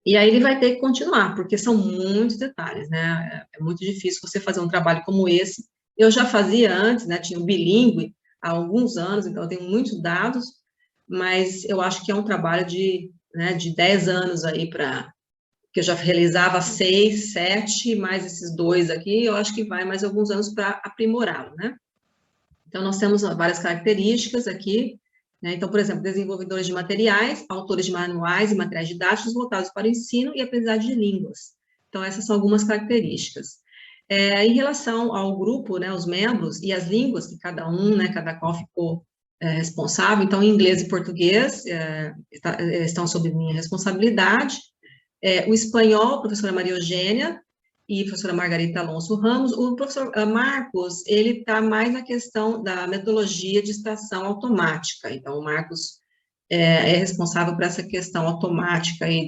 e aí ele vai ter que continuar, porque são muitos detalhes, né? É muito difícil você fazer um trabalho como esse. Eu já fazia antes, né? Tinha o bilíngue há alguns anos, então eu tenho muitos dados, mas eu acho que é um trabalho de 10 anos aí que eu já realizava 6, 7, mais esses 2 aqui, eu acho que vai mais alguns anos para aprimorá-lo, né? Então, nós temos várias características aqui, né? Então, por exemplo, desenvolvedores de materiais, autores de manuais e materiais didáticos voltados para o ensino e aprendizagem de línguas. Então, essas são algumas características. Em relação ao grupo, né, os membros e as línguas que cada qual ficou responsável, então, inglês e português estão sob minha responsabilidade. O espanhol, a professora Maria Eugênia, e a professora Margarita Alonso Ramos. O professor Marcos, ele está mais na questão da metodologia de extração automática. Então, o Marcos é responsável por essa questão automática aí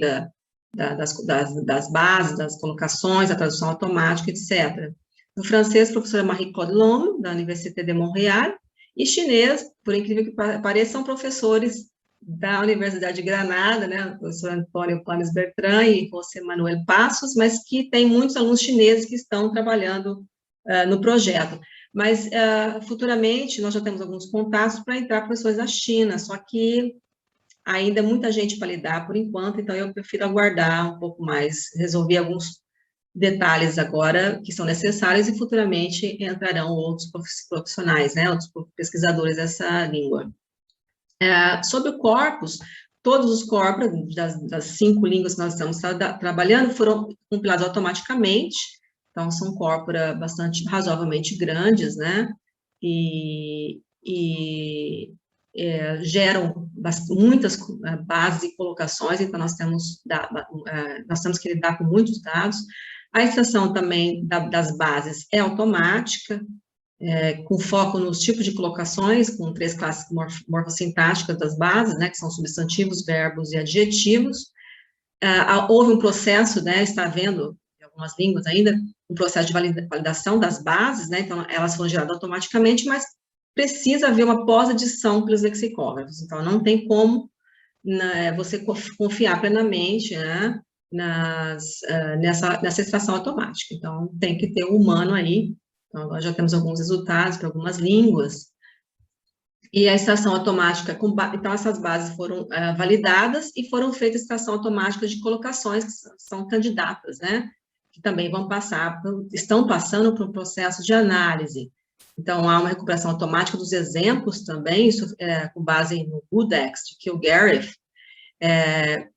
das bases, das colocações, a tradução automática, etc. No francês, a professora Marie-Claude Lhomme, da Université de Montréal, e chinês, por incrível que pareça, são professores da Universidade de Granada, né, o professor Antônio Planes Bertrand e José Manuel Passos, mas que tem muitos alunos chineses que estão trabalhando no projeto. Mas, futuramente, nós já temos alguns contatos para entrar professores da China, só que ainda é muita gente para lidar por enquanto, então eu prefiro aguardar um pouco mais, resolver alguns detalhes agora que são necessários e futuramente entrarão outros profissionais, né, outros pesquisadores dessa língua. Sobre o corpus, todos os corpos das 5 línguas que nós estamos trabalhando foram compilados automaticamente, então são corpora razoavelmente grandes, né, e geram muitas bases e colocações, então nós temos que lidar com muitos dados. A extração também das bases é automática, com foco nos tipos de colocações, com 3 classes morfossintáticas das bases, né, que são substantivos, verbos e adjetivos, houve um processo, né, está havendo, em algumas línguas ainda, um processo de validação das bases, né, então elas foram geradas automaticamente, mas precisa haver uma pós-edição pelos lexicógrafos, então não tem como você confiar plenamente, né, nessa extração automática, então tem que ter um humano aí. Então agora já temos alguns resultados para algumas línguas, e a extração automática, então essas bases foram validadas e foram feitas extração automática de colocações que são candidatas, né, que também estão passando por um processo de análise. Então, há uma recuperação automática dos exemplos também, isso com base no Budex, de Kilgariff.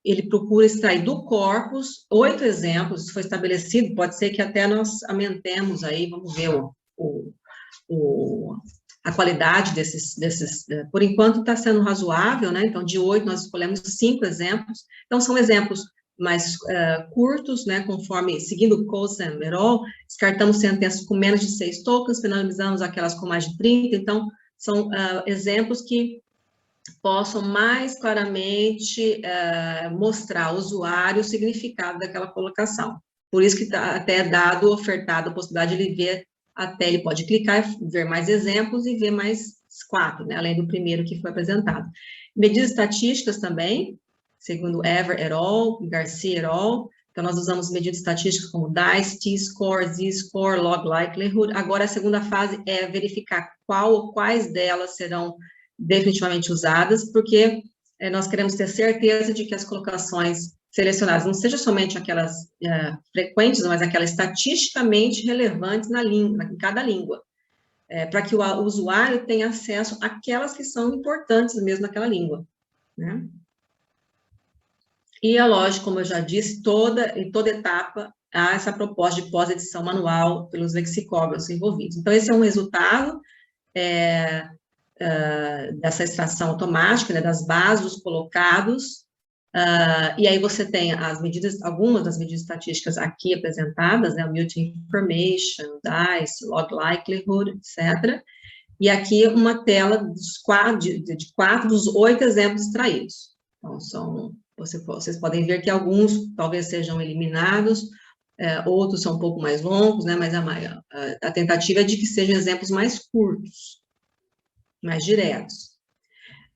Ele procura extrair do corpus 8 exemplos, isso foi estabelecido, pode ser que até nós aumentemos aí, vamos ver a qualidade desses, por enquanto está sendo razoável, né, então de 8 nós escolhemos 5 exemplos, então são exemplos mais curtos, né, seguindo o Coulson et al., descartamos sentenças com menos de 6 tokens, penalizamos aquelas com mais de 30, então são exemplos que possam mais claramente mostrar ao usuário o significado daquela colocação. Por isso que está até ofertado a possibilidade de ele ver, até ele pode clicar e ver mais exemplos e ver mais 4, né, além do primeiro que foi apresentado. Medidas estatísticas também, segundo Ever et al., Garcia et al., então nós usamos medidas estatísticas como DICE, T-score, Z-score, log likelihood. Agora a segunda fase é verificar qual ou quais delas serão definitivamente usadas, porque nós queremos ter certeza de que as colocações selecionadas não sejam somente aquelas frequentes, mas aquelas estatisticamente relevantes em cada língua, para que o usuário tenha acesso àquelas que são importantes mesmo naquela língua, né? E é lógico, como eu já disse, em toda etapa há essa proposta de pós-edição manual pelos lexicógrafos envolvidos. Então, esse é um resultado dessa extração automática, né, das bases dos colocados, e aí você tem algumas das medidas estatísticas aqui apresentadas, né, o Multi Information, DICE, Log Likelihood, etc. E aqui uma tela de 4 dos 8 exemplos extraídos. Então, vocês podem ver que alguns talvez sejam eliminados, outros são um pouco mais longos, né, mas a tentativa é de que sejam exemplos mais curtos, mais diretos.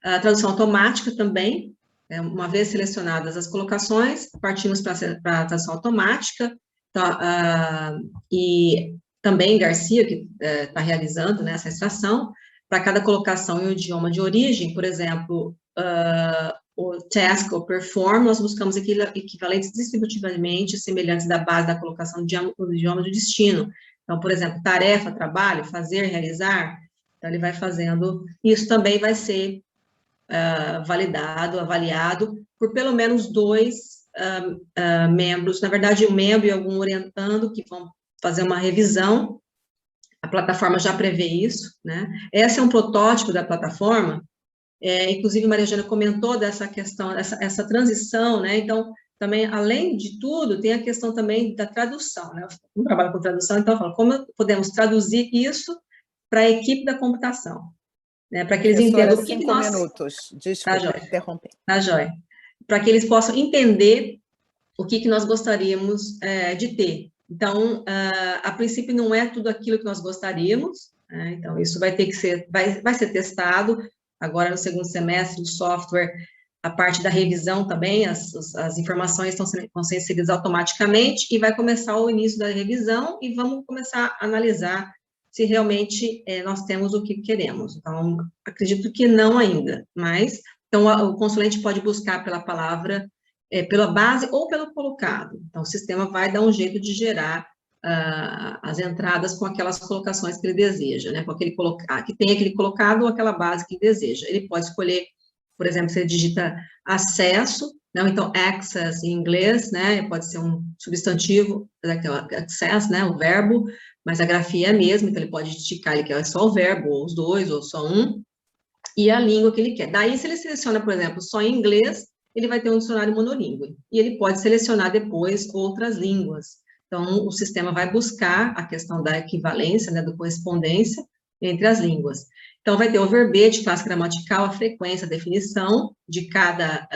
A tradução automática também, uma vez selecionadas as colocações, partimos para a tradução automática, e também Garcia, que está realizando, né, essa extração, para cada colocação em um idioma de origem, por exemplo, o task ou perform, nós buscamos equivalentes distributivamente semelhantes da base da colocação do idioma de destino. Então, por exemplo, tarefa, trabalho, fazer, realizar, então ele vai fazendo, isso também vai ser avaliado por pelo menos 2 membros, na verdade, um membro e algum orientando que vão fazer uma revisão, a plataforma já prevê isso, né? Esse é um protótipo da plataforma, inclusive Maria Eugênia comentou dessa questão, essa transição, né? Então, também, além de tudo, tem a questão também da tradução, né? Eu trabalho com tradução, então eu falo, como podemos traduzir isso para a equipe da computação, né? Para que eles entendam o que nós... 5 minutos, desculpa, interromper. Tá, joia. Para que eles possam entender o que nós gostaríamos de ter. Então, a princípio, não é tudo aquilo que nós gostaríamos, né? Então, isso vai ter que ser, vai ser testado. Agora, no segundo semestre do software, a parte da revisão também, as informações vão ser inseridas automaticamente, e vai começar o início da revisão, e vamos começar a analisar se realmente nós temos o que queremos. Então, acredito que não ainda, mas, então, o consulente pode buscar pela palavra, pela base ou pelo colocado. Então, o sistema vai dar um jeito de gerar as entradas com aquelas colocações que ele deseja, né? Com aquele que tem aquele colocado ou aquela base que ele deseja. Ele pode escolher, por exemplo, se ele digita acesso, não, então access em inglês, né? Pode ser um substantivo, access, né? O verbo, mas a grafia é a mesma, então ele pode esticar, ele quer só o verbo, ou os dois, ou só um, e a língua que ele quer. Daí, se ele seleciona, por exemplo, só em inglês, ele vai ter um dicionário monolíngue, e ele pode selecionar depois outras línguas. Então, o sistema vai buscar a questão da equivalência, né, da correspondência entre as línguas. Então, vai ter o verbete, classe gramatical, a frequência, a definição de cada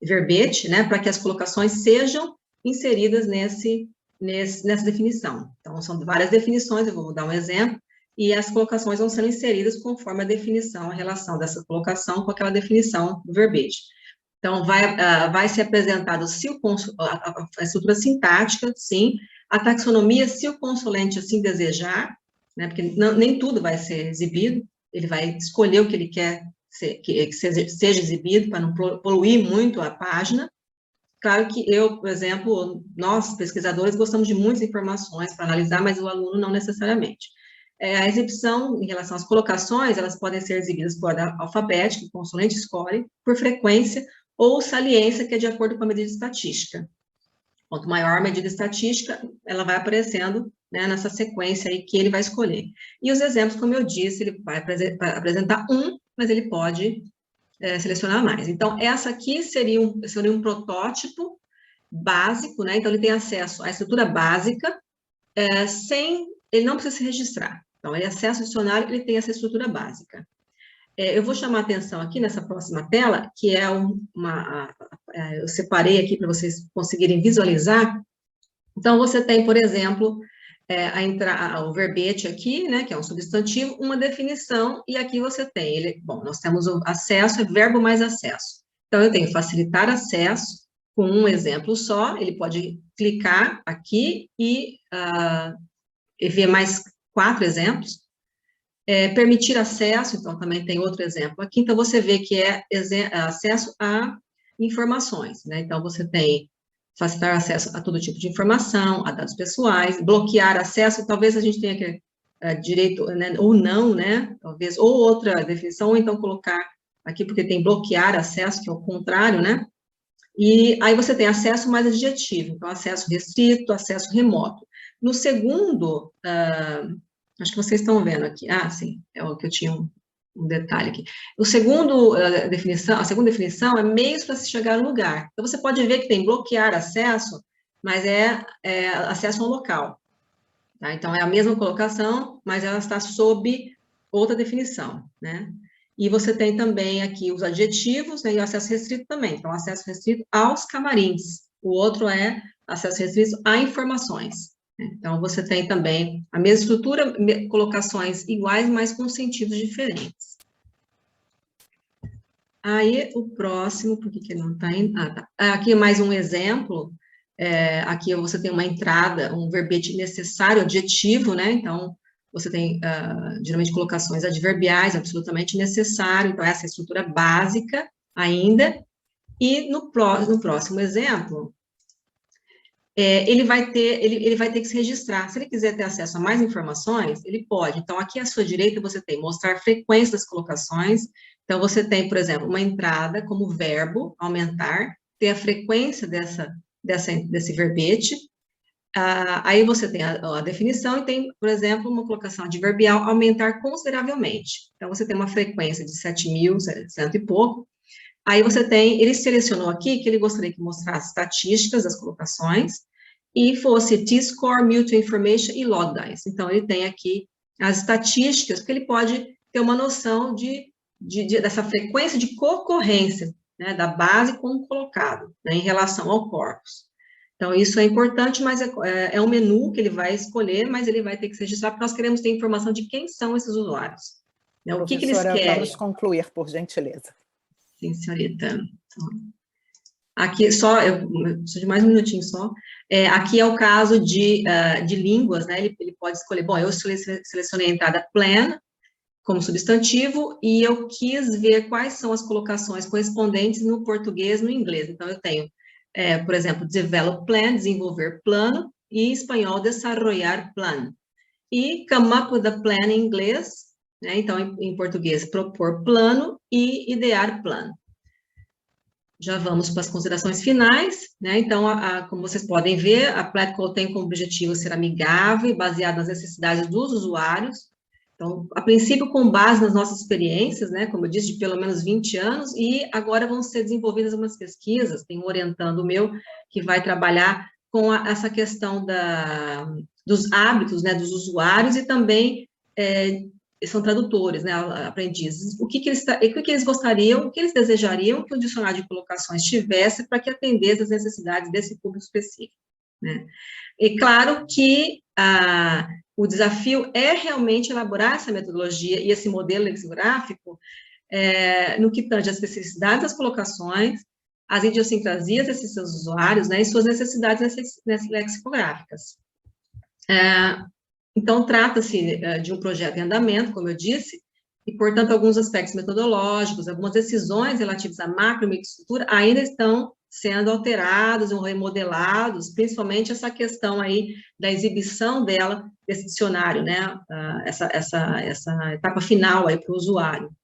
verbete, né, para que as colocações sejam inseridas nessa definição. Então, são várias definições, eu vou dar um exemplo, e as colocações vão sendo inseridas conforme a definição, a relação dessa colocação com aquela definição do verbete. Então, vai ser apresentado a estrutura sintática, sim, a taxonomia, se o consulente assim desejar, né, porque nem tudo vai ser exibido, ele vai escolher o que ele quer que seja exibido, para não poluir muito a página. Claro que eu, por exemplo, nós, pesquisadores, gostamos de muitas informações para analisar, mas o aluno não necessariamente. A exibição, em relação às colocações, elas podem ser exibidas por ordem alfabética, o consulente escolhe, por frequência, ou saliência, que é de acordo com a medida estatística. Quanto maior a medida estatística, ela vai aparecendo, né, nessa sequência aí que ele vai escolher. E os exemplos, como eu disse, ele vai apresentar um, mas ele pode selecionar mais. Então, essa aqui seria um protótipo básico, né? Então, ele tem acesso à estrutura básica, ele não precisa se registrar. Então, ele acessa o dicionário, ele tem essa estrutura básica. Eu vou chamar a atenção aqui nessa próxima tela, que é eu separei aqui para vocês conseguirem visualizar. Então, você tem, por exemplo, o verbete aqui, né, que é um substantivo, uma definição, e aqui você tem, nós temos o acesso, é verbo mais acesso. Então, eu tenho facilitar acesso, com um exemplo só, ele pode clicar aqui e ver mais 4 exemplos. Permitir acesso, então também tem outro exemplo aqui, então você vê que é acesso a informações, né? Então você tem facilitar acesso a todo tipo de informação, a dados pessoais, bloquear acesso, talvez a gente tenha que direito, né, ou não, né? Talvez, ou outra definição, ou então colocar aqui, porque tem bloquear acesso, que é o contrário, né? E aí você tem acesso mais adjetivo, então acesso restrito, acesso remoto. No segundo, acho que vocês estão vendo aqui, sim, é o que eu tinha um detalhe aqui. A segunda definição é meios para se chegar ao lugar. Então, você pode ver que tem bloquear acesso, mas é acesso ao local. Tá? Então, é a mesma colocação, mas ela está sob outra definição, né? E você tem também aqui os adjetivos, né, e o acesso restrito também. Então, acesso restrito aos camarins. O outro é acesso restrito a informações. Então, você tem também a mesma estrutura, colocações iguais, mas com sentidos diferentes. Aí, o próximo, por que não está indo? Tá. Aqui é mais um exemplo. Aqui você tem uma entrada, um verbete necessário, adjetivo, né? Então, você tem, geralmente, colocações adverbiais, absolutamente necessário. Então, essa é a estrutura básica ainda. E no próximo exemplo, ele vai ter que se registrar. Se ele quiser ter acesso a mais informações, ele pode. Então, aqui à sua direita, você tem mostrar frequência das colocações. Então, você tem, por exemplo, uma entrada como verbo, aumentar, ter a frequência desse verbete. Aí você tem a definição e tem, por exemplo, uma colocação adverbial, aumentar consideravelmente. Então, você tem uma frequência de 7.100 e pouco. Aí você tem, ele selecionou aqui que ele gostaria que mostrasse estatísticas das colocações e fosse T-score, mutual information e log dice. Então, ele tem aqui as estatísticas, porque ele pode ter uma noção dessa frequência de concorrência, né, da base com o colocado, né, em relação ao corpus. Então, isso é importante, mas é um menu que ele vai escolher, mas ele vai ter que se registrar, porque nós queremos ter informação de quem são esses usuários. Né, o que eles querem. Vamos concluir, por gentileza. Sim, senhorita. Então, aqui só, eu preciso de mais um minutinho só. Aqui é o caso de línguas, né? Ele pode escolher, bom, eu selecionei a entrada plan como substantivo e eu quis ver quais são as colocações correspondentes no português e no inglês. Então, eu tenho, por exemplo, develop plan, desenvolver plano, e em espanhol, desarrollar plan. E come up with a plan em inglês, né? Então, em português, propor plano e idear plano. Já vamos para as considerações finais, né? Então, como vocês podem ver, a Platco tem como objetivo ser amigável e baseado nas necessidades dos usuários. Então, a princípio, com base nas nossas experiências, né? Como eu disse, de pelo menos 20 anos, e agora vão ser desenvolvidas umas pesquisas, tem um orientando meu, que vai trabalhar com essa questão dos hábitos, né? Dos usuários e também são tradutores, né, aprendizes, o que eles gostariam, o que eles desejariam que o dicionário de colocações tivesse para que atendesse às necessidades desse público específico, né. E claro que o desafio é realmente elaborar essa metodologia e esse modelo lexicográfico no que tange às especificidades das colocações, as idiosincrasias desses seus usuários, né, e suas necessidades lexicográficas. Então, trata-se de um projeto em andamento, como eu disse, e, portanto, alguns aspectos metodológicos, algumas decisões relativas à macro e microestrutura ainda estão sendo alterados ou remodelados, principalmente essa questão aí da exibição desse dicionário, né, essa etapa final aí para o usuário.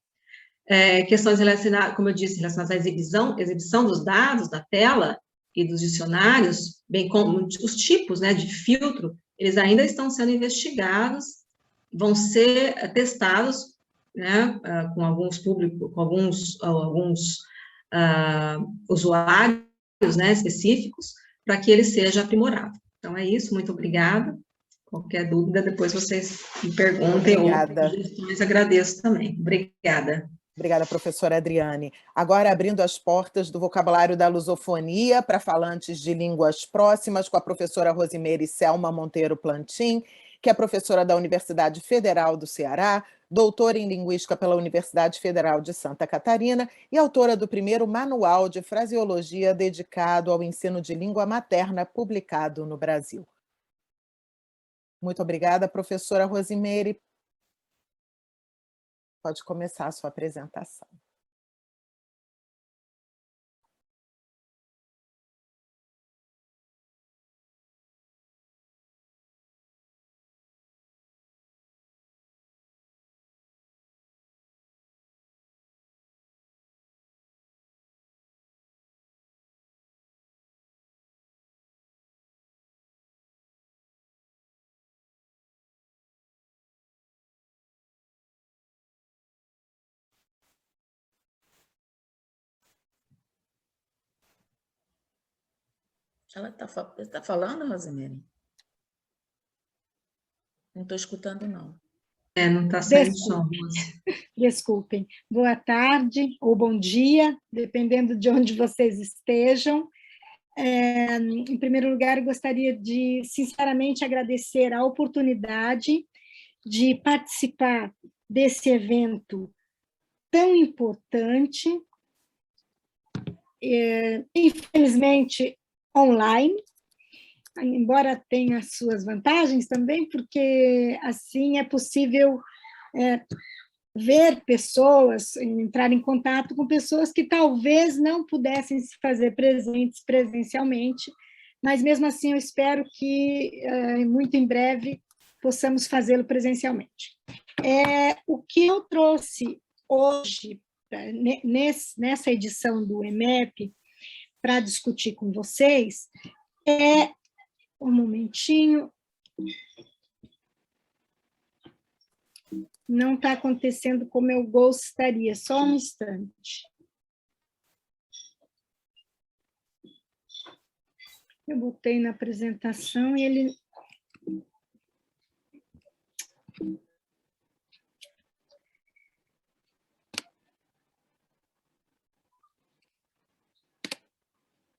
Questões relacionadas, como eu disse, relacionadas à exibição dos dados da tela e dos dicionários, bem como os tipos, né, de filtro, eles ainda estão sendo investigados, vão ser testados, né, com alguns públicos, com alguns usuários, né, específicos, para que ele seja aprimorado. Então, é isso, muito obrigada. Qualquer dúvida, depois vocês me perguntem. Obrigada. Ou sugestões, agradeço também. Obrigada. Obrigada, professora Adriane. Agora, abrindo as portas do vocabulário da lusofonia para falantes de línguas próximas, com a professora Rosimeire Selma Monteiro Plantin, que é professora da Universidade Federal do Ceará, doutora em Linguística pela Universidade Federal de Santa Catarina e autora do primeiro manual de fraseologia dedicado ao ensino de língua materna publicado no Brasil. Muito obrigada, professora Rosimeire. Pode começar a sua apresentação. Ela está falando, Rosimeire? Não estou escutando, não. Não está saindo som. Desculpem. Boa tarde ou bom dia, dependendo de onde vocês estejam. Em primeiro lugar, eu gostaria de, sinceramente, agradecer a oportunidade de participar desse evento tão importante, infelizmente online, embora tenha suas vantagens também, porque assim é possível ver pessoas, entrar em contato com pessoas que talvez não pudessem se fazer presentes presencialmente, mas mesmo assim eu espero que muito em breve possamos fazê-lo presencialmente. O que eu trouxe hoje, nessa edição do EMEP, para discutir com vocês, um momentinho. Não está acontecendo como eu gostaria, só um instante. Eu botei na apresentação e ele...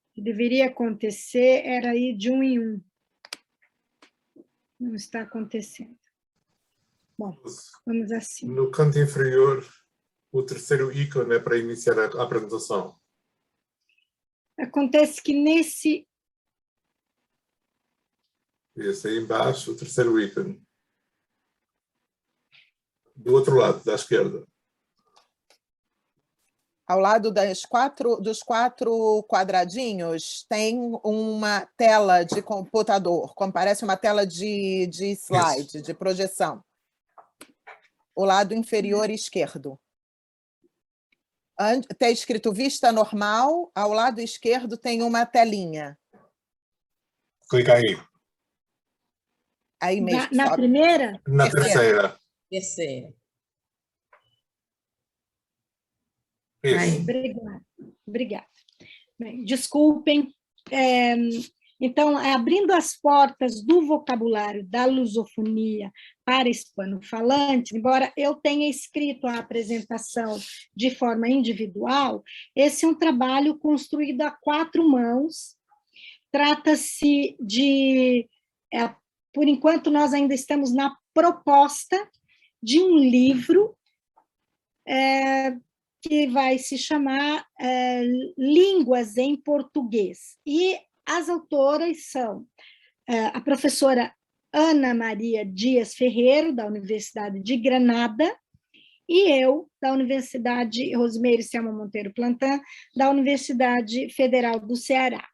O que deveria acontecer era ir de um em um. Não está acontecendo. Bom, vamos assim. No canto inferior, o terceiro ícone é para iniciar a apresentação. Acontece que nesse... Esse aí embaixo, o terceiro ícone. Do outro lado, da esquerda. Ao lado dos quatro quadradinhos, tem uma tela de computador, como parece uma tela de slide, de projeção. O lado inferior esquerdo. Está escrito vista normal, ao lado esquerdo tem uma telinha. Clica aí. Aí mesmo. Na primeira? Na terceira. Terceira. Isso. Obrigada. Bem, desculpem. Então, abrindo as portas do vocabulário da lusofonia para hispanofalantes, embora eu tenha escrito a apresentação de forma individual, esse é um trabalho construído a 4 mãos. Trata-se de, por enquanto, nós ainda estamos na proposta de um livro que vai se chamar Línguas em Português. E as autoras são a professora Ana Maria Dias Ferreiro, da Universidade de Granada, e eu, da Universidade Rosimeire Selma Monteiro Plantin, da Universidade Federal do Ceará.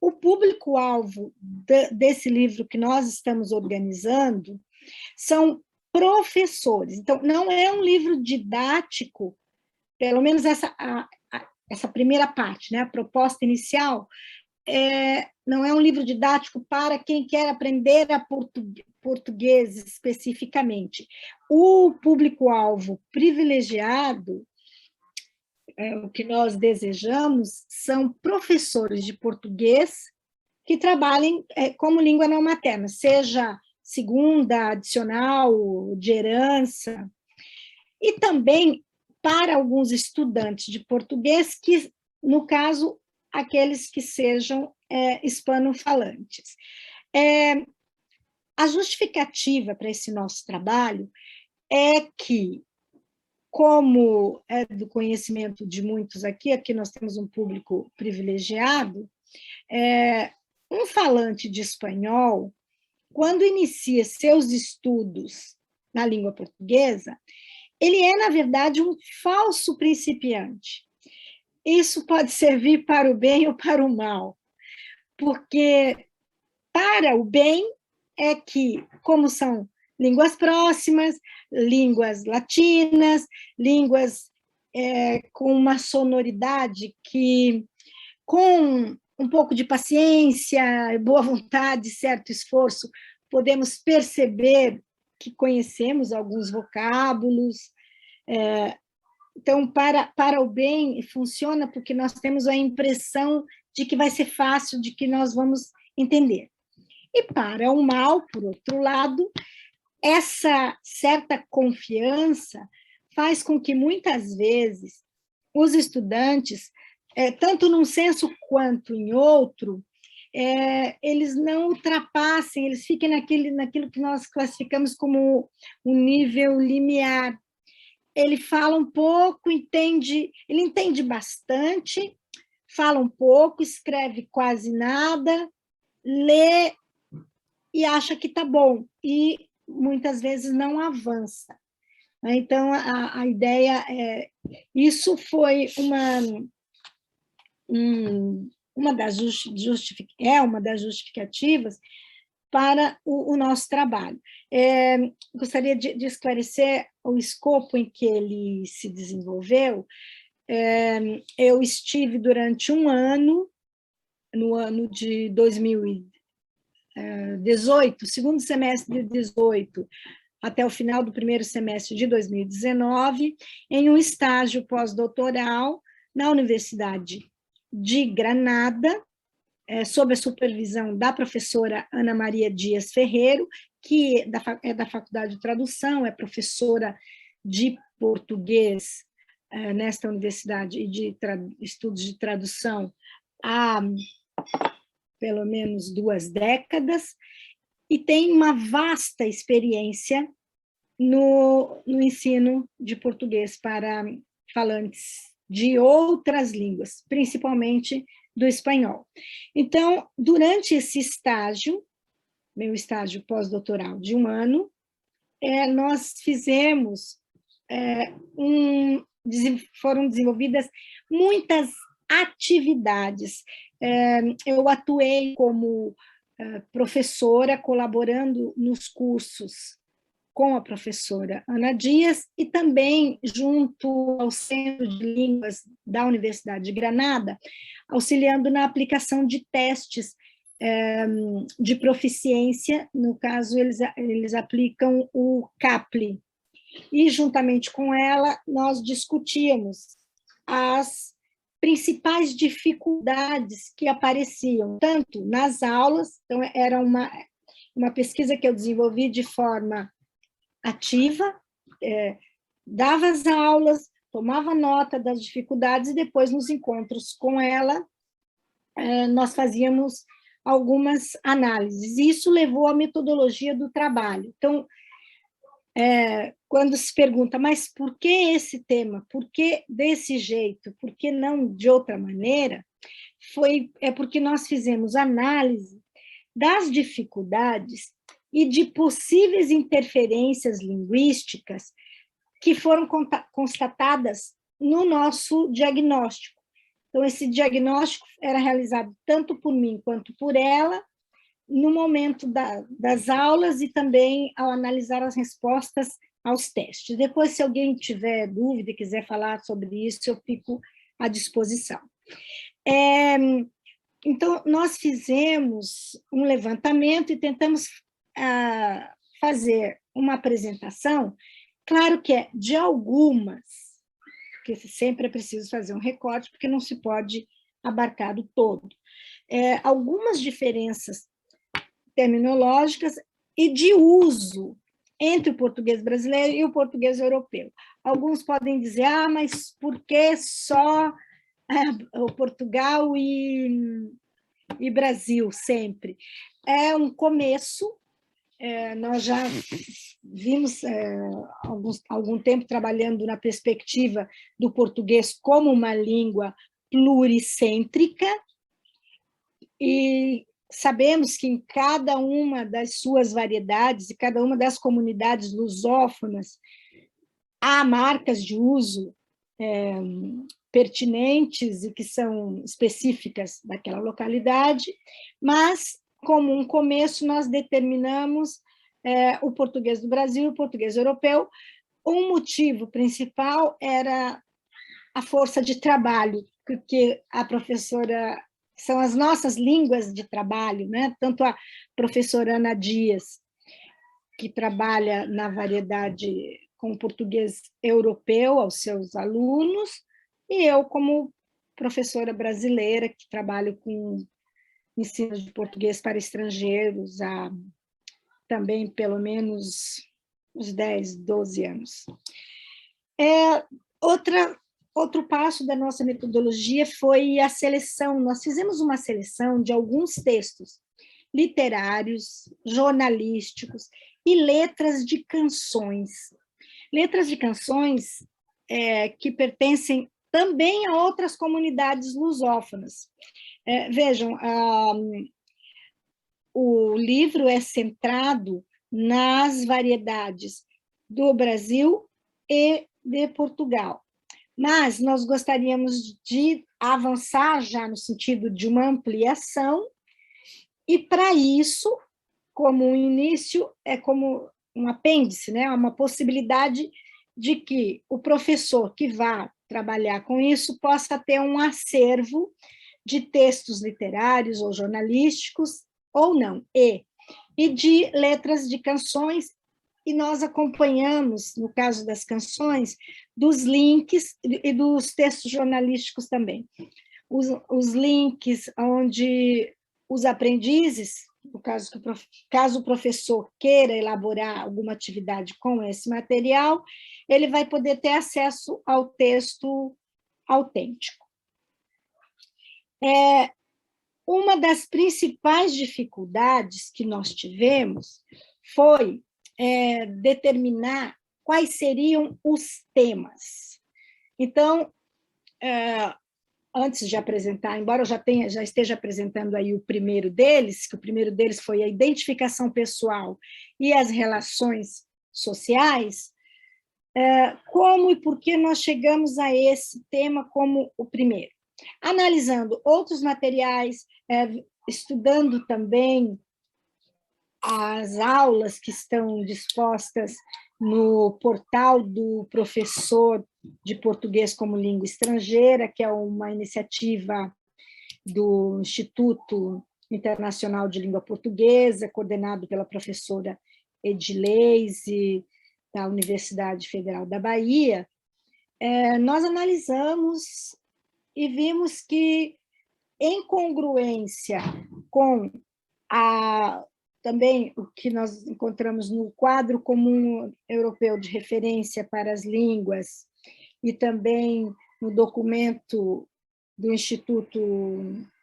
O público-alvo desse livro que nós estamos organizando são professores. Então, não é um livro didático, pelo menos essa primeira parte, né, a proposta inicial, não é um livro didático para quem quer aprender a português especificamente. O público-alvo privilegiado, o que nós desejamos, são professores de português que trabalhem como língua não materna, seja segunda, adicional, de herança, e também para alguns estudantes de português que, no caso, aqueles que sejam hispanofalantes. A justificativa para esse nosso trabalho é que, como é do conhecimento de muitos aqui nós temos um público privilegiado, um falante de espanhol, quando inicia seus estudos na língua portuguesa, ele é, na verdade, um falso principiante. Isso pode servir para o bem ou para o mal, porque para o bem é que, como são línguas próximas, línguas latinas, línguas com uma sonoridade que, com um pouco de paciência, boa vontade, certo esforço, podemos perceber que conhecemos alguns vocábulos. Então, para o bem, funciona porque nós temos a impressão de que vai ser fácil, de que nós vamos entender. E para o mal, por outro lado, essa certa confiança faz com que, muitas vezes, os estudantes, tanto num senso quanto em outro, eles não ultrapassem, eles fiquem naquilo que nós classificamos como um nível limiar. Ele fala um pouco, ele entende bastante, fala um pouco, escreve quase nada, lê e acha que está bom, e muitas vezes não avança. Então, a ideia isso foi uma das justificativas para o nosso trabalho. Gostaria de esclarecer o escopo em que ele se desenvolveu. Eu estive durante um ano, no ano de 2018, segundo semestre de 2018, até o final do primeiro semestre de 2019, em um estágio pós-doutoral na Universidade de Granada, sob a supervisão da professora Ana Maria Dias Ferreiro, que é da Faculdade de Tradução, é professora de português nesta universidade e de estudos de tradução há pelo menos 2 décadas, e tem uma vasta experiência no ensino de português para falantes de outras línguas, principalmente do espanhol. Então, durante esse estágio, meu estágio pós-doutoral de um ano, nós fizemos, foram desenvolvidas muitas atividades. Eu atuei como professora, colaborando nos cursos com a professora Ana Dias e também junto ao Centro de Línguas da Universidade de Granada, auxiliando na aplicação de testes de proficiência. No caso, eles aplicam o CAPLI. E, juntamente com ela, nós discutíamos as principais dificuldades que apareciam, tanto nas aulas, então era uma pesquisa que eu desenvolvi de forma ativa, dava as aulas, tomava nota das dificuldades e depois nos encontros com ela nós fazíamos algumas análises. E isso levou à metodologia do trabalho. Então, quando se pergunta, mas por que esse tema? Por que desse jeito? Por que não de outra maneira? É porque nós fizemos análise das dificuldades e de possíveis interferências linguísticas que foram constatadas no nosso diagnóstico. Então, esse diagnóstico era realizado tanto por mim quanto por ela, no momento das aulas e também ao analisar as respostas aos testes. Depois, se alguém tiver dúvida e quiser falar sobre isso, eu fico à disposição. Então, nós fizemos um levantamento e tentamos fazer uma apresentação, claro que é de algumas, porque sempre é preciso fazer um recorte, porque não se pode abarcar o todo. Algumas diferenças terminológicas e de uso entre o português brasileiro e o português europeu. Alguns podem dizer, mas por que só o Portugal e Brasil sempre? É um começo, nós já vimos algum tempo trabalhando na perspectiva do português como uma língua pluricêntrica, e sabemos que em cada uma das suas variedades e cada uma das comunidades lusófonas há marcas de uso pertinentes e que são específicas daquela localidade, mas, como um começo, nós determinamos o português do Brasil e o português europeu. Um motivo principal era a força de trabalho, porque a professora... São as nossas línguas de trabalho, né? Tanto a professora Ana Dias, que trabalha na variedade com o português europeu aos seus alunos, e eu, como professora brasileira, que trabalho com ensino de português para estrangeiros há também pelo menos uns 10, 12 anos. Outro passo da nossa metodologia foi a seleção. Nós fizemos uma seleção de alguns textos literários, jornalísticos e letras de canções. Letras de canções que pertencem também a outras comunidades lusófonas. Vejam, o livro é centrado nas variedades do Brasil e de Portugal. Mas nós gostaríamos de avançar já no sentido de uma ampliação, e para isso, como um início, é como um apêndice, né? Uma possibilidade de que o professor que vá trabalhar com isso possa ter um acervo de textos literários ou jornalísticos, ou não, e de letras de canções. E nós acompanhamos, no caso das canções, dos links e dos textos jornalísticos também. Os links onde os aprendizes, no caso caso o professor queira elaborar alguma atividade com esse material, ele vai poder ter acesso ao texto autêntico. Uma das principais dificuldades que nós tivemos foi determinar quais seriam os temas. Então, antes de apresentar, embora eu já esteja apresentando aí o primeiro deles, que o primeiro deles foi a identificação pessoal e as relações sociais, como e por que nós chegamos a esse tema como o primeiro? Analisando outros materiais, estudando também as aulas que estão dispostas no portal do professor de português como língua estrangeira, que é uma iniciativa do Instituto Internacional de Língua Portuguesa, coordenado pela professora Edileise, da Universidade Federal da Bahia. Nós analisamos e vimos que, em congruência com também o que nós encontramos no Quadro Comum Europeu de Referência para as Línguas e também no documento do Instituto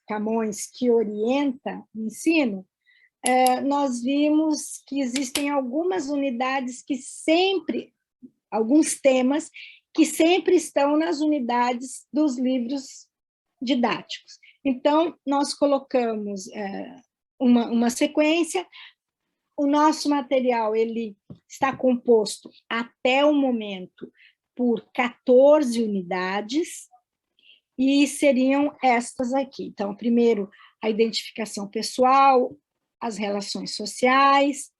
Camões, que orienta o ensino, nós vimos que existem algumas unidades que sempre, alguns temas que sempre estão nas unidades dos livros didáticos. Então, nós colocamos uma sequência. O nosso material ele está composto, até o momento, por 14 unidades, e seriam estas aqui. Então, primeiro, a identificação pessoal, as relações sociais,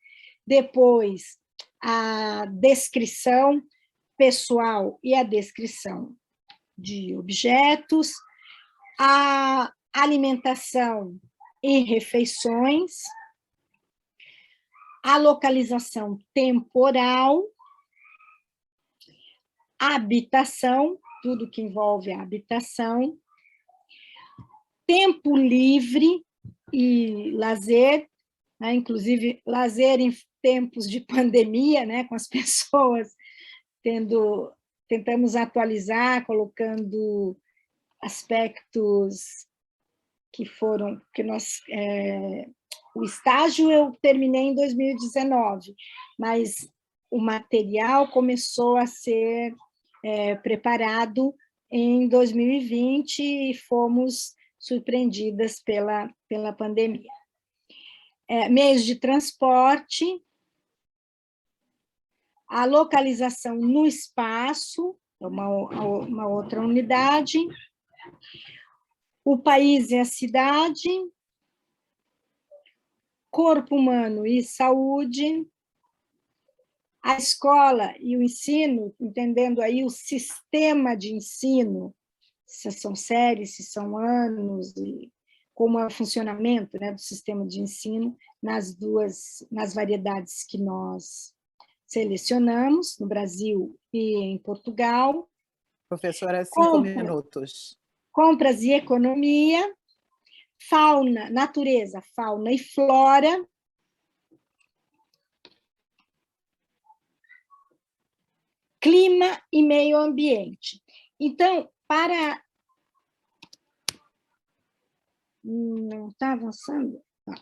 depois, a descrição pessoal e a descrição de objetos, a alimentação e refeições, a localização temporal, a habitação, tudo que envolve a habitação, tempo livre e lazer, né? Inclusive lazer em tempos de pandemia, né? Com as pessoas tentamos atualizar, colocando aspectos que nós... o estágio eu terminei em 2019, mas o material começou a ser preparado em 2020 e fomos surpreendidas pela pandemia. Meios de transporte, a localização no espaço, uma outra unidade, o país e a cidade, corpo humano e saúde, a escola e o ensino, entendendo aí o sistema de ensino, se são séries, se são anos, e como é o funcionamento, né, do sistema de ensino nas variedades que nós selecionamos, no Brasil e em Portugal. Professora, 5 minutos. Compras e economia, fauna, natureza, fauna e flora, clima e meio ambiente. Então, não está avançando? Não.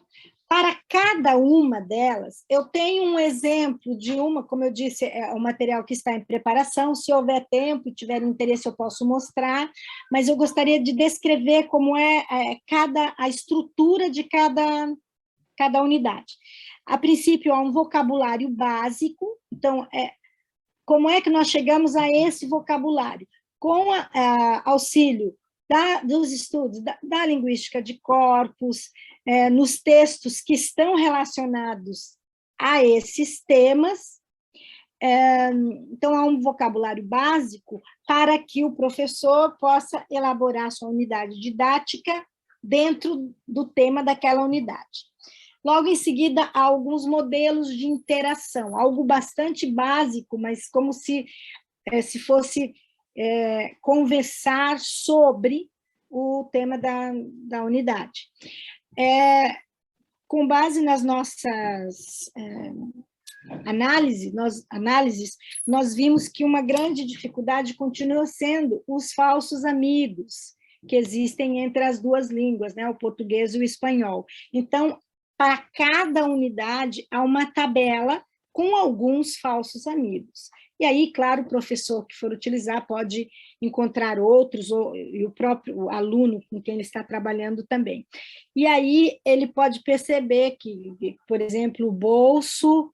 Para cada uma delas, eu tenho um exemplo de uma, como eu disse, é um material que está em preparação, se houver tempo e tiver interesse eu posso mostrar, mas eu gostaria de descrever como é a estrutura de cada unidade. A princípio, há um vocabulário básico, então, como é que nós chegamos a esse vocabulário? Com auxílio dos estudos da linguística de corpos, nos textos que estão relacionados a esses temas. Então, há um vocabulário básico para que o professor possa elaborar sua unidade didática dentro do tema daquela unidade. Logo em seguida, há alguns modelos de interação, algo bastante básico, mas como se fosse conversar sobre o tema da unidade. Com base nas nossas análises, nós vimos que uma grande dificuldade continua sendo os falsos amigos que existem entre as duas línguas, né, o português e o espanhol. Então, para cada unidade, há uma tabela com alguns falsos amigos. E aí, claro, o professor que for utilizar pode encontrar outros, e o próprio aluno com quem ele está trabalhando também. E aí ele pode perceber que, por exemplo, o bolso,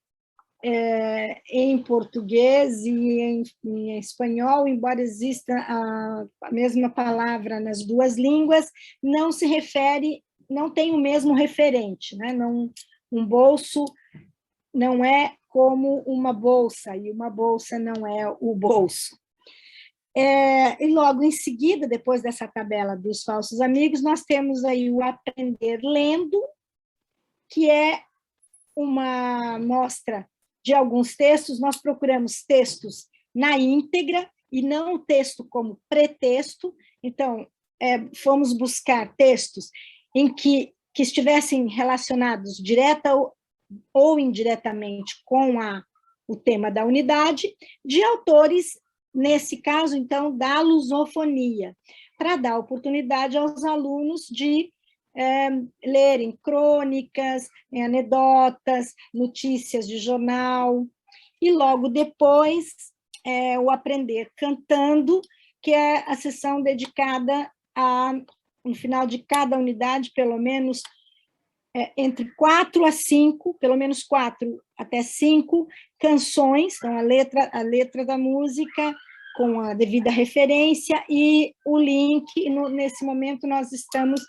em português e em espanhol, embora exista a mesma palavra nas duas línguas, não se refere, não tem o mesmo referente, né? Um bolso não é como uma bolsa, e uma bolsa não é o bolso. E logo em seguida, depois dessa tabela dos falsos amigos, nós temos aí o aprender lendo, que é uma mostra de alguns textos. Nós procuramos textos na íntegra, e não o texto como pretexto. Então, fomos buscar textos em que estivessem relacionados direta ou indiretamente com o tema da unidade, de autores, nesse caso, então, da lusofonia, para dar oportunidade aos alunos de lerem crônicas, anedotas, notícias de jornal, e logo depois o Aprender Cantando, que é a sessão dedicada no final de cada unidade, pelo menos entre 4 a 5, pelo menos 4 até 5 canções, então a letra da música, com a devida referência e o link. Nesse momento nós estamos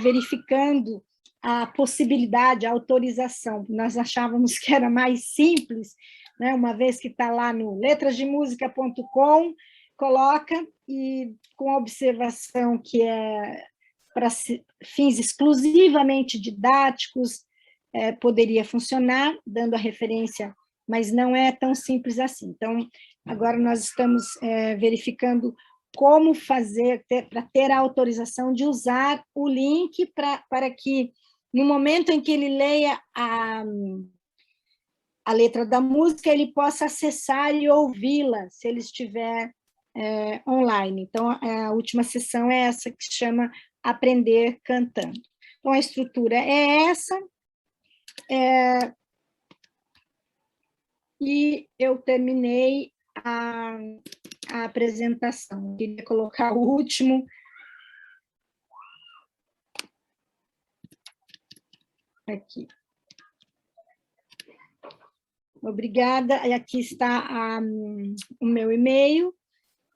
verificando a possibilidade, a autorização. Nós achávamos que era mais simples, né? Uma vez que está lá no letrasdemusica.com, coloca, e com a observação que é para fins exclusivamente didáticos, poderia funcionar, dando a referência, mas não é tão simples assim. Então, agora nós estamos verificando como fazer para ter a autorização de usar o link para que, no momento em que ele leia a letra da música, ele possa acessar e ouvi-la, se ele estiver online. Então, a última sessão é essa, que se chama Aprender Cantando. Então, a estrutura é essa, e eu terminei a apresentação. Queria colocar o último. Aqui. Obrigada. Aqui está o meu e-mail,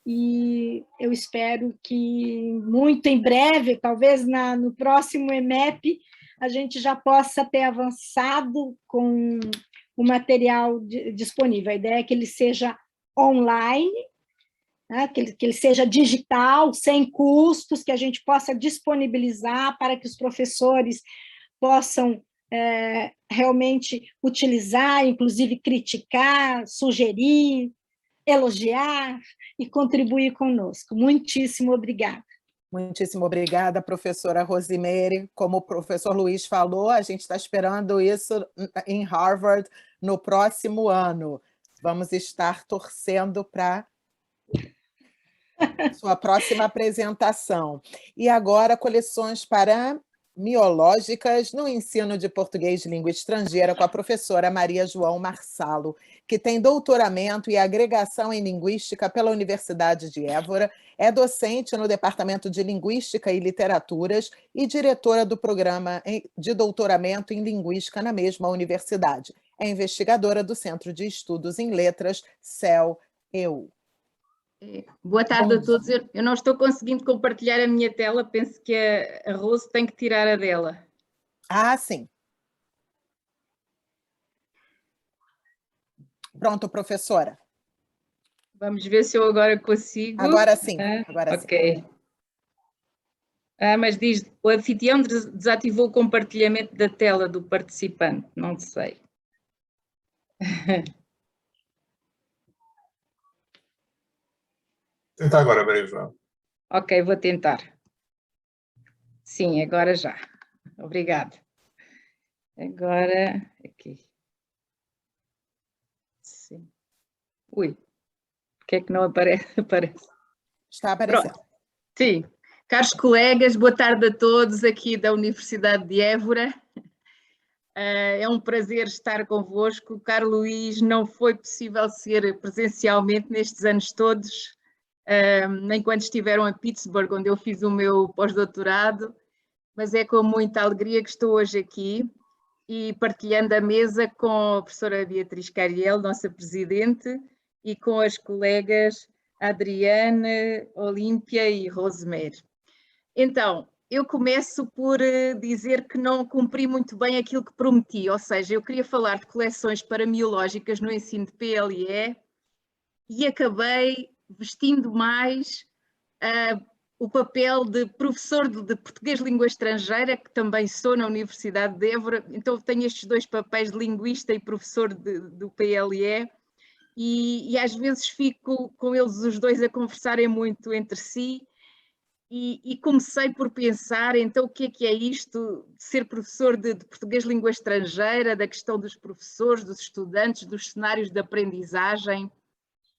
e eu espero que muito em breve, talvez no próximo EMEP, a gente já possa ter avançado com o material disponível. A ideia é que ele seja online, né, que ele seja digital, sem custos, que a gente possa disponibilizar para que os professores possam realmente utilizar, inclusive criticar, sugerir, elogiar e contribuir conosco. Muitíssimo obrigada. Muitíssimo obrigada, professora Rosemary. Como o professor Luiz falou, a gente está esperando isso em Harvard no próximo ano. Vamos estar torcendo para sua próxima apresentação. E agora, coleções paramiológicas no ensino de português de língua estrangeira, com a professora Maria João Marsalo, que tem doutoramento e agregação em linguística pela Universidade de Évora, é docente no Departamento de Linguística e Literaturas e diretora do programa de doutoramento em linguística na mesma universidade. É investigadora do Centro de Estudos em Letras, CEL-EU. Boa tarde a todos. Eu não estou conseguindo compartilhar a minha tela, penso que a Rose tem que tirar a dela. Ah, sim. Pronto, professora. Vamos ver se eu agora consigo. Agora sim. Agora ok. sim. Mas diz, o anfitrião desativou o compartilhamento da tela do participante, não sei. Tenta agora, Maria João. Ok, vou tentar. Sim, agora já. Obrigada. Agora, aqui. Sim. Ui, por que é que não aparece? Aparece. Está aparecendo. Pronto. Sim. Caros colegas, boa tarde a todos aqui da Universidade de Évora. É um prazer estar convosco. Caro Luís, não foi possível ser presencialmente nestes anos todos, nem quando estiveram em Pittsburgh, onde eu fiz o meu pós-doutorado, mas é com muita alegria que estou hoje aqui e partilhando a mesa com a professora Beatriz Cariel, nossa presidente, e com as colegas Adriane, Olímpia e Rosemary. Então, eu começo por dizer que não cumpri muito bem aquilo que prometi, ou seja, eu queria falar de coleções paramiológicas no ensino de PLE e acabei vestindo mais o papel de professor de português de língua estrangeira, que também sou na Universidade de Évora, então tenho estes dois papéis de linguista e professor do PLE, e às vezes fico com eles os dois a conversarem muito entre si, e comecei por pensar, então, o que é isto de ser professor de português língua estrangeira, da questão dos professores, dos estudantes, dos cenários de aprendizagem,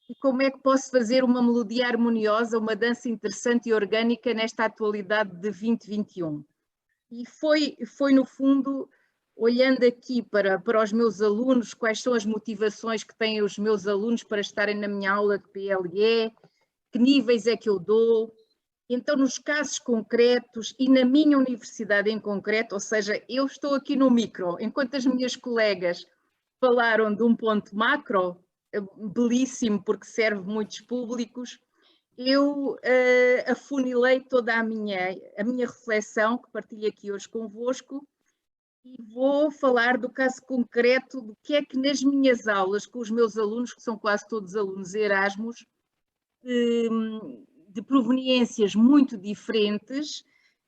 e como é que posso fazer uma melodia harmoniosa, uma dança interessante e orgânica nesta atualidade de 2021. E foi no fundo, olhando aqui para os meus alunos, quais são as motivações que têm os meus alunos para estarem na minha aula de PLE, que níveis é que eu dou. Então, nos casos concretos e na minha universidade em concreto, ou seja, eu estou aqui no micro, enquanto as minhas colegas falaram de um ponto macro, belíssimo porque serve muitos públicos, eu afunilei toda a minha reflexão, que partilho aqui hoje convosco, e vou falar do caso concreto do que é que nas minhas aulas com os meus alunos, que são quase todos alunos Erasmus, de proveniências muito diferentes,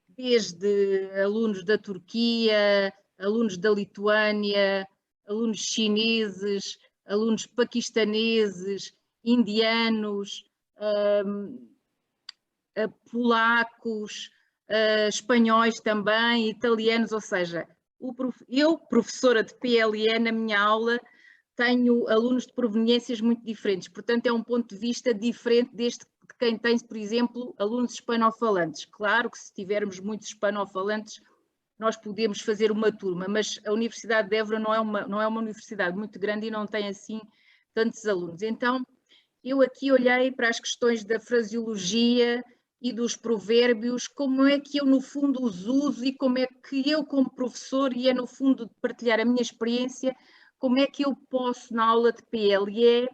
desde alunos da Turquia, alunos da Lituânia, alunos chineses, alunos paquistaneses, indianos, polacos, espanhóis também, italianos, ou seja, eu, professora de PLE, na minha aula, tenho alunos de proveniências muito diferentes, portanto é um ponto de vista diferente deste de quem tem, por exemplo, alunos hispanofalantes. Claro que se tivermos muitos hispanofalantes, nós podemos fazer uma turma, mas a Universidade de Évora não é uma universidade muito grande e não tem assim tantos alunos. Então, eu aqui olhei para as questões da fraseologia e dos provérbios, como é que eu no fundo os uso e como é que eu como professor, e é no fundo de partilhar a minha experiência, como é que eu posso na aula de PLE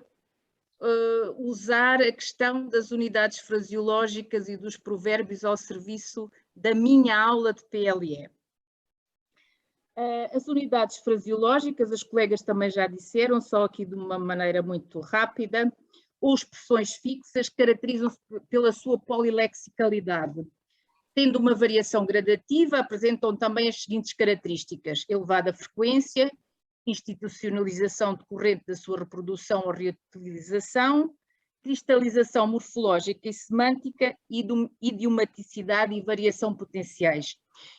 usar a questão das unidades fraseológicas e dos provérbios ao serviço da minha aula de PLE. As unidades fraseológicas, as colegas também já disseram, só aqui de uma maneira muito rápida, ou expressões fixas, caracterizam-se pela sua polilexicalidade. Tendo uma variação gradativa, apresentam também as seguintes características: elevada frequência, institucionalização decorrente da sua reprodução ou reutilização, cristalização morfológica e semântica, idiomaticidade e variação potenciais.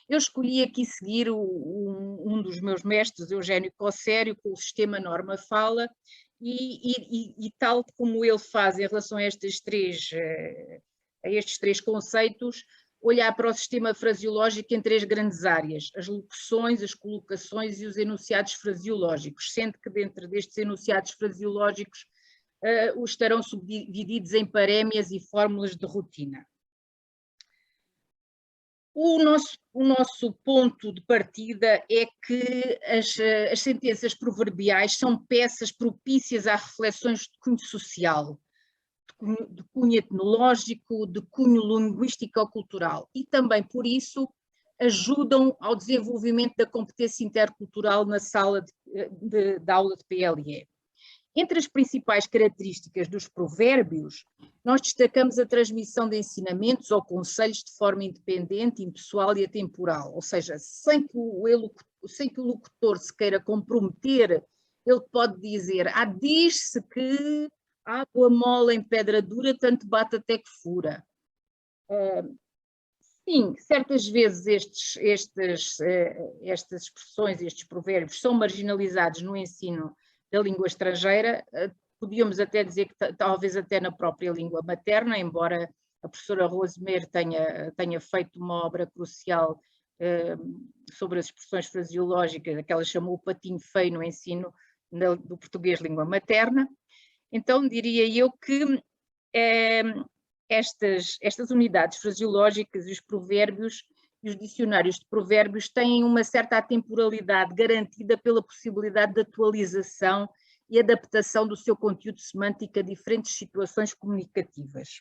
Eu escolhi aqui seguir um dos meus mestres, Eugénio Cossério, com o sistema norma-fala, e tal como ele faz em relação a estes três conceitos, olhar para o sistema fraseológico em três grandes áreas: as locuções, as colocações e os enunciados fraseológicos, sendo que dentro destes enunciados fraseológicos os estarão subdivididos em parémias e fórmulas de rotina. O nosso ponto de partida é que as sentenças proverbiais são peças propícias a reflexões de cunho social, de cunho etnológico, de cunho linguístico-cultural, e também por isso ajudam ao desenvolvimento da competência intercultural na sala de aula de PLE. Entre as principais características dos provérbios, nós destacamos a transmissão de ensinamentos ou conselhos de forma independente, impessoal e atemporal, ou seja, sem que o locutor se queira comprometer, ele pode dizer: diz-se que água mole em pedra dura, tanto bate até que fura. Sim, certas vezes estas expressões, estes provérbios, são marginalizados no ensino da língua estrangeira. Podíamos até dizer que talvez até na própria língua materna, embora a professora Rosemary tenha feito uma obra crucial sobre as expressões fraseológicas, que ela chamou o patinho feio no ensino do português língua materna. Então diria eu que estas unidades fraseológicas e os provérbios e os dicionários de provérbios têm uma certa atemporalidade garantida pela possibilidade de atualização e adaptação do seu conteúdo semântico a diferentes situações comunicativas.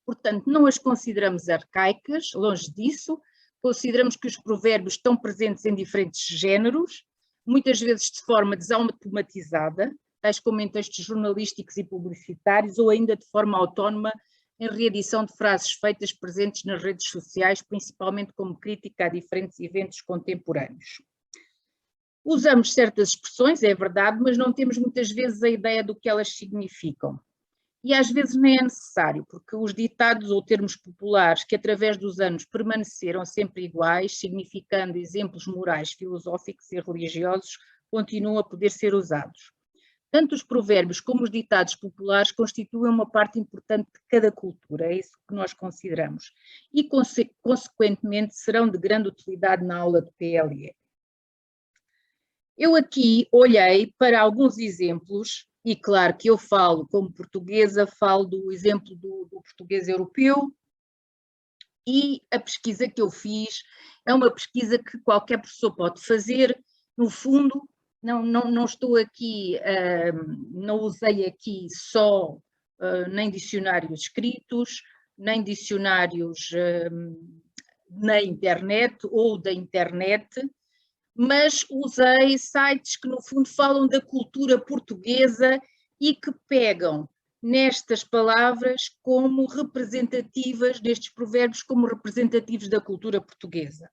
Portanto, não as consideramos arcaicas, longe disso. Consideramos que os provérbios estão presentes em diferentes géneros, muitas vezes de forma desautomatizada, tais como em textos jornalísticos e publicitários, ou ainda de forma autónoma em reedição de frases feitas presentes nas redes sociais, principalmente como crítica a diferentes eventos contemporâneos. Usamos certas expressões, é verdade, mas não temos muitas vezes a ideia do que elas significam. E às vezes nem é necessário, porque os ditados ou termos populares que através dos anos permaneceram sempre iguais, significando exemplos morais, filosóficos e religiosos, continuam a poder ser usados. Tanto os provérbios como os ditados populares constituem uma parte importante de cada cultura, é isso que nós consideramos, e consequentemente serão de grande utilidade na aula de PLE. Eu aqui olhei para alguns exemplos, e claro que eu falo como portuguesa, falo do exemplo do português europeu, e a pesquisa que eu fiz é uma pesquisa que qualquer professor pode fazer. No fundo, não estou aqui, não usei aqui só nem dicionários escritos, nem dicionários na internet ou da internet, mas usei sites que no fundo falam da cultura portuguesa e que pegam nestas palavras como representativas, destes provérbios como representativos da cultura portuguesa.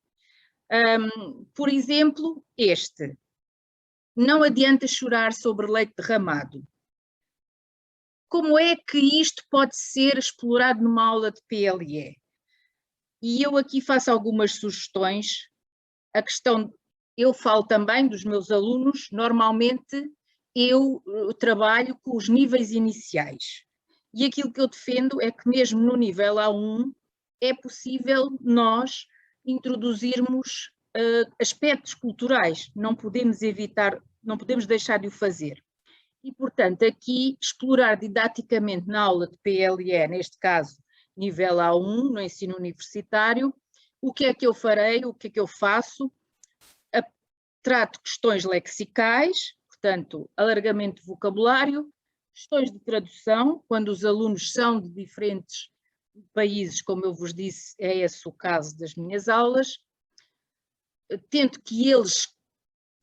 Por exemplo, este: não adianta chorar sobre leite derramado. Como é que isto pode ser explorado numa aula de PLE? E eu aqui faço algumas sugestões. A questão, eu falo também dos meus alunos, normalmente eu trabalho com os níveis iniciais. E aquilo que eu defendo é que mesmo no nível A1 é possível nós introduzirmos aspectos culturais, não podemos evitar, não podemos deixar de o fazer. E, portanto, aqui explorar didaticamente na aula de PLE, neste caso nível A1, no ensino universitário, o que é que eu farei, o que é que eu faço? Trato questões lexicais, portanto, alargamento de vocabulário, questões de tradução, quando os alunos são de diferentes países, como eu vos disse, é esse o caso das minhas aulas. Tento que eles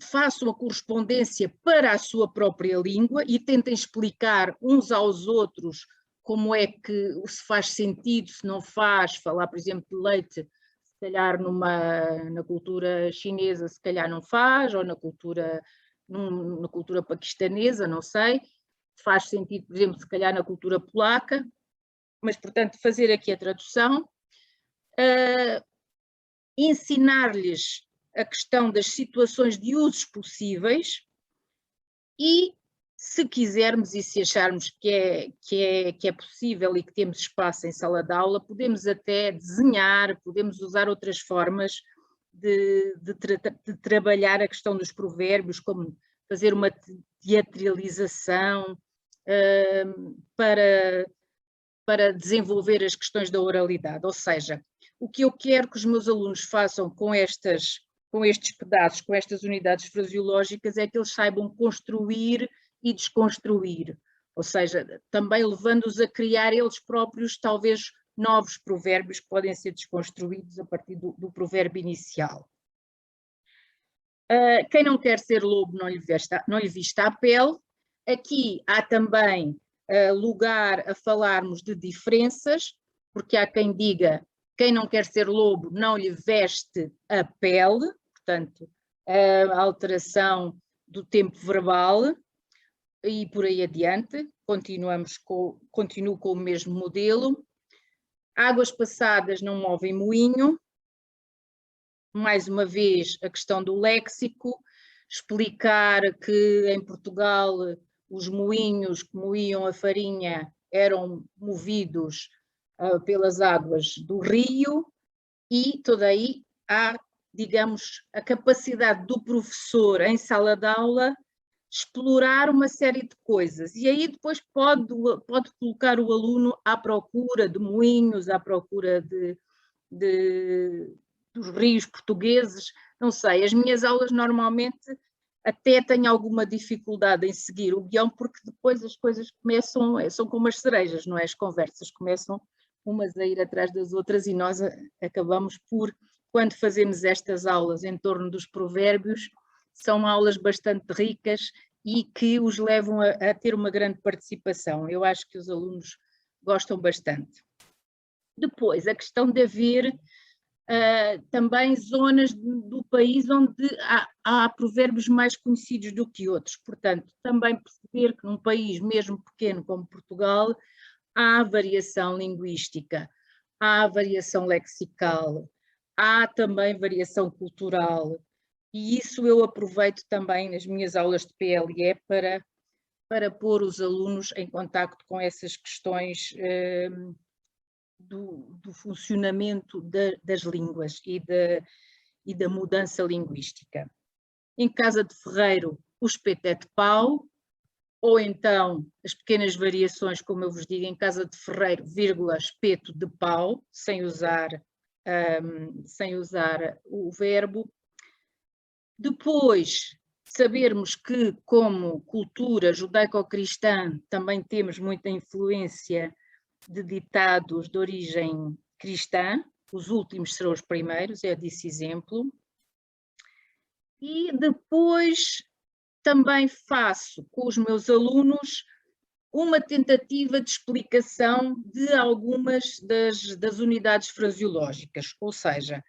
façam a correspondência para a sua própria língua e tentem explicar uns aos outros como é que se faz sentido, se não faz, falar, por exemplo, de leite, se calhar na cultura chinesa, se calhar não faz, ou na cultura paquistanesa, não sei, faz sentido, por exemplo, se calhar na cultura polaca, mas, portanto, fazer aqui a tradução, ensinar-lhes a questão das situações de usos possíveis e, se quisermos e se acharmos que é possível e que temos espaço em sala de aula, podemos até desenhar, podemos usar outras formas de trabalhar a questão dos provérbios, como fazer uma teatralização para desenvolver as questões da oralidade. Ou seja, o que eu quero que os meus alunos façam com estes pedaços, com estas unidades fraseológicas, é que eles saibam construir e desconstruir, ou seja, também levando-os a criar eles próprios talvez novos provérbios que podem ser desconstruídos a partir do provérbio inicial. Quem não quer ser lobo não lhe vista a pele. Aqui há também lugar a falarmos de diferenças, porque há quem diga quem não quer ser lobo não lhe veste a pele, portanto, a alteração do tempo verbal e por aí adiante. Continuo com o mesmo modelo. Águas passadas não movem moinho. Mais uma vez, a questão do léxico, explicar que em Portugal os moinhos que moíam a farinha eram movidos pelas águas do rio, e toda aí há, digamos, a capacidade do professor em sala de aula explorar uma série de coisas, e aí depois pode colocar o aluno à procura de moinhos, à procura dos rios portugueses, não sei. As minhas aulas normalmente até têm alguma dificuldade em seguir o guião, porque depois as coisas começam, são como as cerejas, não é? As conversas começam umas a ir atrás das outras e nós acabamos por, quando fazemos estas aulas em torno dos provérbios, são aulas bastante ricas e que os levam a ter uma grande participação. Eu acho que os alunos gostam bastante. Depois, a questão de haver também zonas do país onde há provérbios mais conhecidos do que outros. Portanto, também perceber que num país mesmo pequeno como Portugal, há variação linguística, há variação lexical, há também variação cultural, e isso eu aproveito também nas minhas aulas de PLE para pôr os alunos em contacto com essas questões do funcionamento das línguas e da mudança linguística. Em Casa de Ferreiro, o espeto é de pau, ou então as pequenas variações, como eu vos digo, em Casa de Ferreiro, vírgula, espeto de pau, sem usar o verbo. Depois, sabermos que, como cultura judaico-cristã, também temos muita influência de ditados de origem cristã, os últimos serão os primeiros, eu disse exemplo. E depois também faço com os meus alunos uma tentativa de explicação de algumas das unidades fraseológicas, ou seja,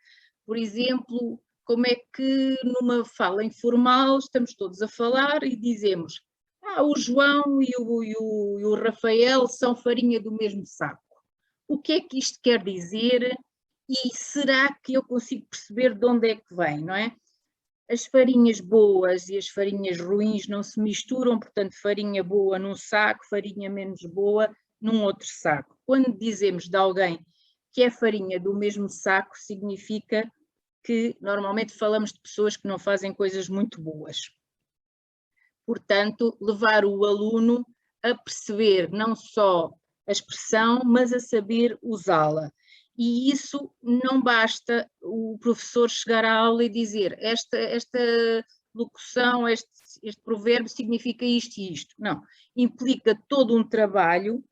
por exemplo, como é que numa fala informal estamos todos a falar e dizemos o João e o Rafael são farinha do mesmo saco. O que é que isto quer dizer e será que eu consigo perceber de onde é que vem, não é? As farinhas boas e as farinhas ruins não se misturam, portanto, farinha boa num saco, farinha menos boa num outro saco. Quando dizemos de alguém que é farinha do mesmo saco, significa que normalmente falamos de pessoas que não fazem coisas muito boas. Portanto, levar o aluno a perceber não só a expressão, mas a saber usá-la. E isso não basta o professor chegar à aula e dizer esta locução, este provérbio significa isto e isto. Não, implica todo um trabalho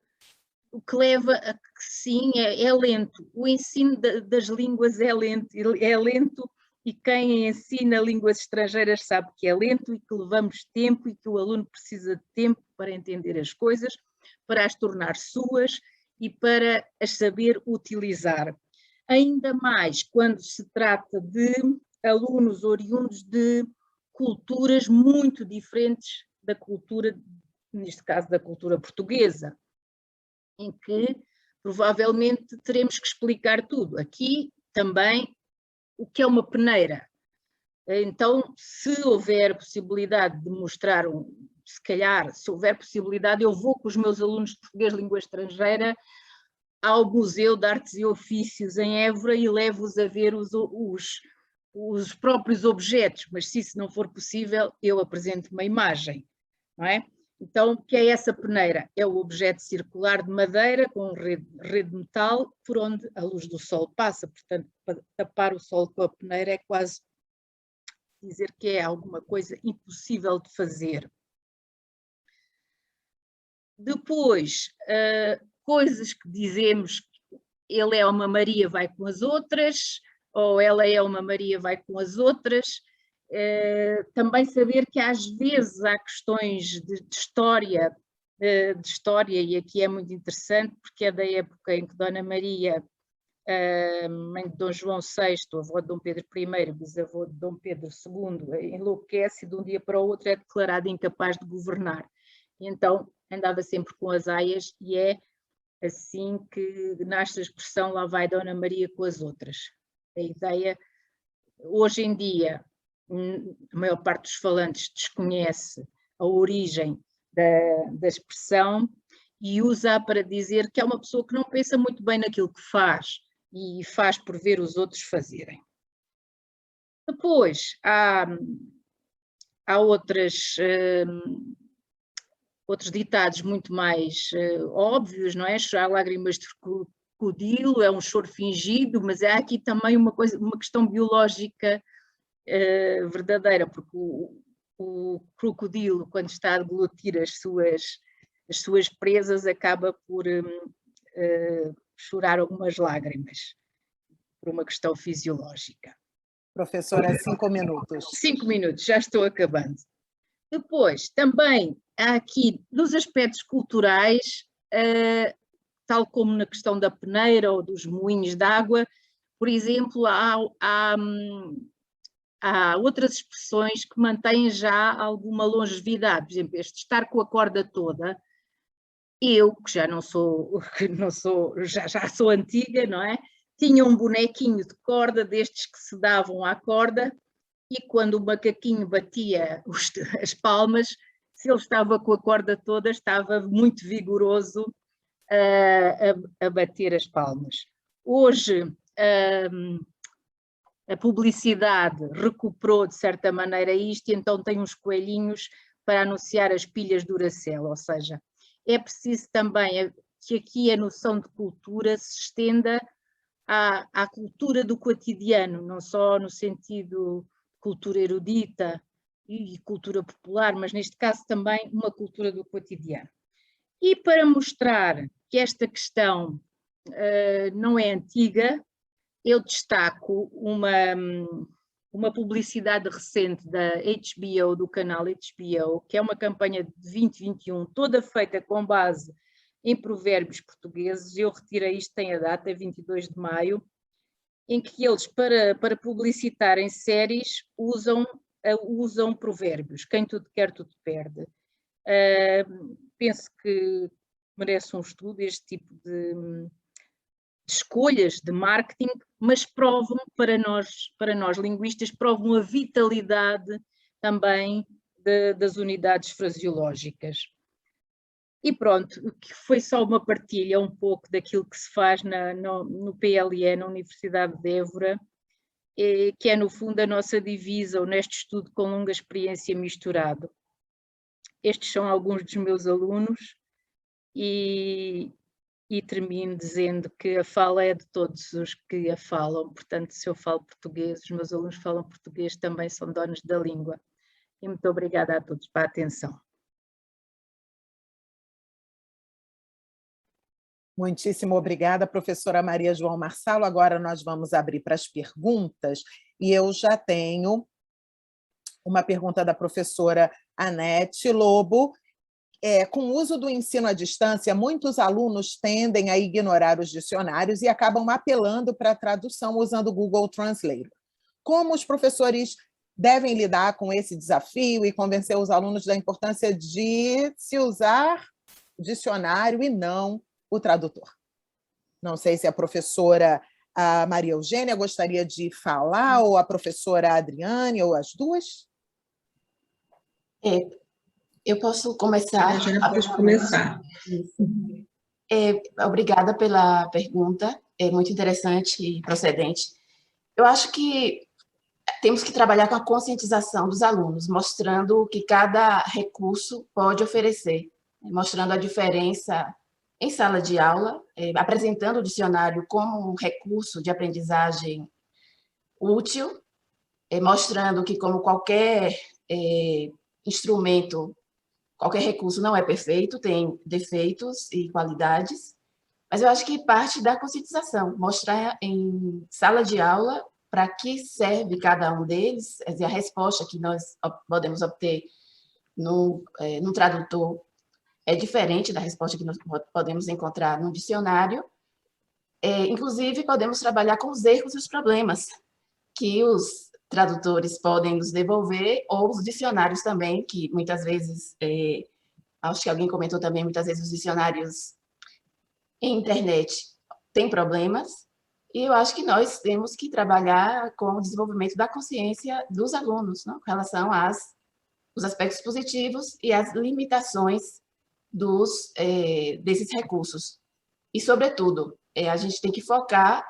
que leva a que sim, é lento. O ensino das línguas é lento e quem ensina línguas estrangeiras sabe que é lento e que levamos tempo e que o aluno precisa de tempo para entender as coisas, para as tornar suas e para as saber utilizar. Ainda mais quando se trata de alunos oriundos de culturas muito diferentes da cultura, neste caso da cultura portuguesa, em que provavelmente teremos que explicar tudo. Aqui também o que é uma peneira. Então, se houver possibilidade de mostrar, se calhar, se houver possibilidade, eu vou com os meus alunos de português língua estrangeira ao Museu de Artes e Ofícios em Évora e levo-os a ver os próprios objetos, mas se isso não for possível, eu apresento uma imagem, não é? Então, o que é essa peneira? É o objeto circular de madeira com rede de metal por onde a luz do sol passa, portanto, para tapar o sol com a peneira é quase dizer que é alguma coisa impossível de fazer. Depois, coisas que dizemos, ele é uma Maria, vai com as outras, ou ela é uma Maria, vai com as outras. Também saber que às vezes há questões de história, e aqui é muito interessante, porque é da época em que Dona Maria, mãe de Dom João VI, avó de Dom Pedro I, bisavô de Dom Pedro II, enlouquece e de um dia para o outro é declarada incapaz de governar. E então andava sempre com as aias e é assim que nasce a expressão lá vai Dona Maria com as outras. A ideia, hoje em dia, a maior parte dos falantes desconhece a origem da expressão e usa para dizer que é uma pessoa que não pensa muito bem naquilo que faz e faz por ver os outros fazerem. Depois, há outros ditados muito mais óbvios, não é? Chorar lágrimas de crocodilo é um choro fingido, mas há aqui também uma questão biológica verdadeira, porque o crocodilo, quando está a deglutir as suas presas, acaba por chorar algumas lágrimas, por uma questão fisiológica. Professora, 5 minutos. 5 minutos, já estou acabando. Depois, também há aqui, nos aspectos culturais, tal como na questão da peneira ou dos moinhos de água, por exemplo, há outras expressões que mantêm já alguma longevidade. Por exemplo, este estar com a corda toda eu, que já sou antiga, não é? Tinha um bonequinho de corda, destes que se davam à corda, e quando o macaquinho batia as palmas, se ele estava com a corda toda, estava muito vigoroso a bater as palmas. Hoje, a publicidade recuperou, de certa maneira, isto, e então tem uns coelhinhos para anunciar as pilhas Duracell, ou seja, é preciso também que aqui a noção de cultura se estenda à cultura do cotidiano, não só no sentido cultura erudita e cultura popular, mas neste caso também uma cultura do cotidiano. E para mostrar que esta questão não é antiga, eu destaco uma publicidade recente da HBO, do canal HBO, que é uma campanha de 2021, toda feita com base em provérbios portugueses. Eu retirei isto, tem a data, 22 de maio, em que eles, para publicitarem séries, usam provérbios. Quem tudo quer, tudo perde. Penso que merece um estudo este tipo de escolhas de marketing, mas provam para nós linguistas, provam a vitalidade também das unidades fraseológicas. E pronto, que foi só uma partilha um pouco daquilo que se faz no PLE, na Universidade de Évora, que é no fundo a nossa divisa, neste estudo com longa experiência misturado. Estes são alguns dos meus alunos e termino dizendo que a fala é de todos os que a falam, portanto, se eu falo português, os meus alunos falam português, também são donos da língua. E muito obrigada a todos pela atenção. Muitíssimo obrigada, professora Maria João Marçalo. Agora nós vamos abrir para as perguntas, e eu já tenho uma pergunta da professora Anete Lobo. Com o uso do ensino à distância, muitos alunos tendem a ignorar os dicionários e acabam apelando para a tradução usando o Google Translate. Como os professores devem lidar com esse desafio e convencer os alunos da importância de se usar o dicionário e não o tradutor? Não sei se a professora Maria Eugênia gostaria de falar, ou a professora Adriane, ou as duas? Eu posso começar? A gente pode começar. Obrigada pela pergunta, é muito interessante e procedente. Eu acho que temos que trabalhar com a conscientização dos alunos, mostrando o que cada recurso pode oferecer, mostrando a diferença em sala de aula, apresentando o dicionário como um recurso de aprendizagem útil, mostrando que, como qualquer instrumento, qualquer recurso não é perfeito, tem defeitos e qualidades, mas eu acho que parte da conscientização, mostrar em sala de aula para que serve cada um deles, quer dizer, a resposta que nós podemos obter num tradutor é diferente da resposta que nós podemos encontrar no dicionário. Inclusive, podemos trabalhar com os erros e os problemas que os tradutores podem nos devolver, ou os dicionários também, que muitas vezes, acho que alguém comentou também, muitas vezes os dicionários em internet têm problemas, e eu acho que nós temos que trabalhar com o desenvolvimento da consciência dos alunos, não? Com relação aos aspectos positivos e às limitações desses recursos. E, sobretudo, a gente tem que focar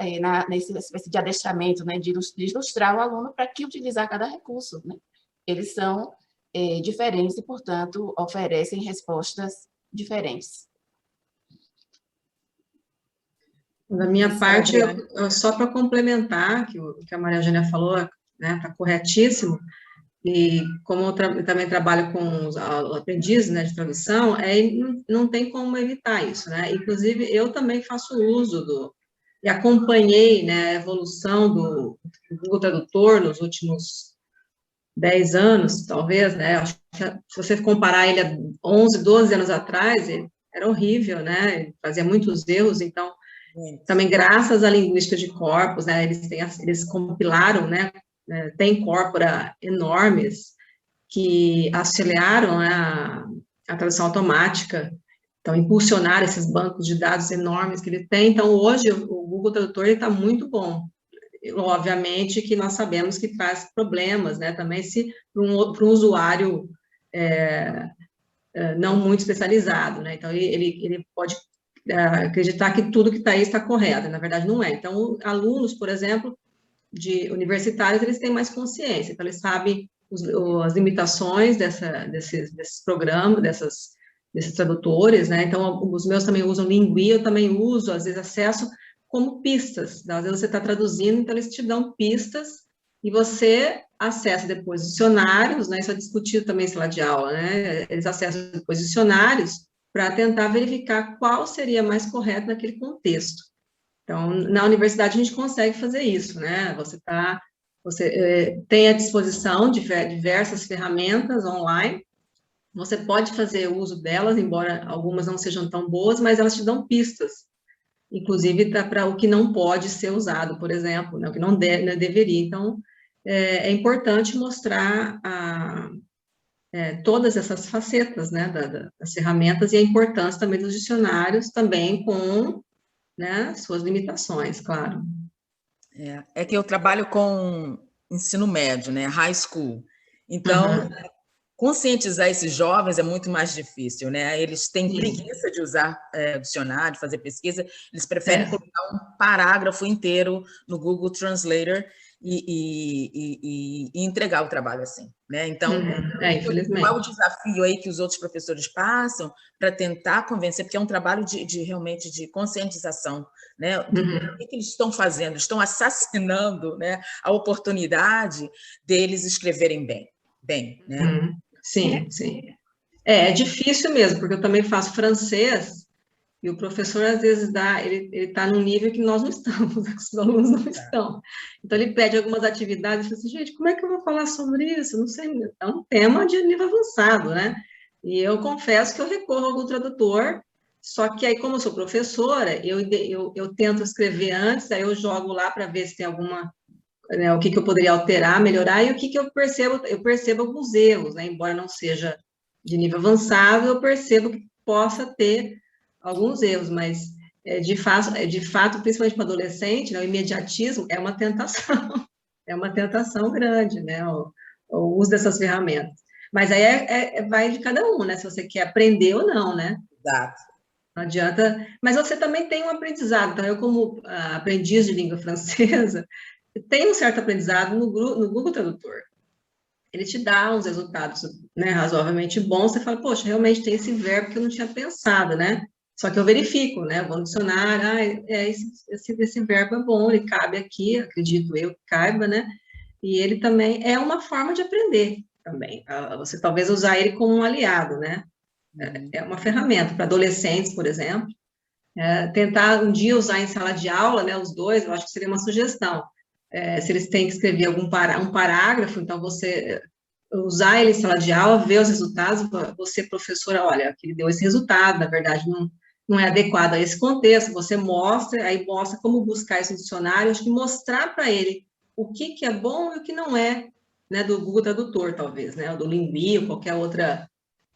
nessa espécie de adestramento, né, de ilustrar o aluno para que utilizar cada recurso, né? Eles são diferentes e, portanto, oferecem respostas diferentes. Da minha parte, só para complementar que a Maria Eugênia falou, né, está corretíssimo, e como eu também trabalho com os aprendizes, né, de tradução, não tem como evitar isso, né? Inclusive, eu também faço uso e acompanhei, né, a evolução do Google Tradutor nos últimos 10 anos, talvez, né? Acho que se você comparar ele a 11, 12 anos atrás, ele era horrível, né? Ele fazia muitos erros, então, também graças à linguística de corpos, né, eles compilaram, né, tem corpora enormes que auxiliaram a tradução automática, Então, impulsionar esses bancos de dados enormes que ele tem. Então, hoje, o Google Tradutor está muito bom. Obviamente que nós sabemos que traz problemas, né? Também se para um usuário não muito especializado, né? Então, ele pode acreditar que tudo que está aí está correto, na verdade não é. Então, alunos, por exemplo, de universitários, eles têm mais consciência, então eles sabem as limitações desses programas, desses tradutores, né? Então, os meus também usam Lingui, eu também uso, às vezes, acesso como pistas. Às vezes você está traduzindo, então eles te dão pistas e você acessa depois dicionários, né? Isso é discutido também em sala de aula, né? Eles acessam depois dicionários para tentar verificar qual seria mais correto naquele contexto. Então, na universidade a gente consegue fazer isso, né? Você tem à disposição diversas ferramentas online, você pode fazer uso delas, embora algumas não sejam tão boas, mas elas te dão pistas, inclusive para o que não pode ser usado, por exemplo, né? O que não deveria. Então, é importante mostrar todas essas facetas, né, das ferramentas e a importância também dos dicionários, também com, né, suas limitações, claro. É que eu trabalho com ensino médio, né, high school. Então, conscientizar esses jovens é muito mais difícil, né? Eles têm preguiça de usar dicionário, de fazer pesquisa, eles preferem colocar um parágrafo inteiro no Google Translator e entregar o trabalho assim, né? Então, infelizmente. qual é o desafio aí que os outros professores passam para tentar convencer, porque é um trabalho realmente de conscientização, né? O que eles estão fazendo? Estão assassinando, né, a oportunidade deles escreverem bem, né? Sim, sim. É difícil mesmo, porque eu também faço francês e o professor, às vezes, ele está num nível que nós não estamos, os alunos não estão. Então, ele pede algumas atividades e fala assim, gente, como é que eu vou falar sobre isso? Não sei, é um tema de nível avançado, né? E eu confesso que eu recorro ao Google Tradutor, só que aí, como eu sou professora, eu tento escrever antes, aí eu jogo lá para ver se tem alguma... Né, o que eu poderia alterar, melhorar, e o que eu percebo alguns erros, né? Embora não seja de nível avançado, eu percebo que possa ter alguns erros, mas de fato, principalmente para adolescente, né, o imediatismo é uma tentação grande, né, o uso dessas ferramentas. Mas aí vai de cada um, né, se você quer aprender ou não, né? Exato. Não adianta, mas você também tem um aprendizado, então eu como aprendiz de língua francesa, tem um certo aprendizado no Google Tradutor. Ele te dá uns resultados, né, razoavelmente bons, você fala, poxa, realmente tem esse verbo que eu não tinha pensado, né? Só que eu verifico, né? Eu vou no dicionário, esse verbo é bom, ele cabe aqui, acredito eu que caiba, né? E ele também é uma forma de aprender também. Você talvez usar ele como um aliado, né? É uma ferramenta para adolescentes, por exemplo. Tentar um dia usar em sala de aula, né? Os dois, eu acho que seria uma sugestão. Se eles têm que escrever um parágrafo, então você usar ele em sala de aula, ver os resultados, você, professora, olha, que ele deu esse resultado, na verdade, não é adequado a esse contexto, você mostra, aí mostra como buscar esse dicionário, acho que mostrar para ele o que é bom e o que não é, né, do Google Tradutor, talvez, né, ou do Lingui, ou qualquer outra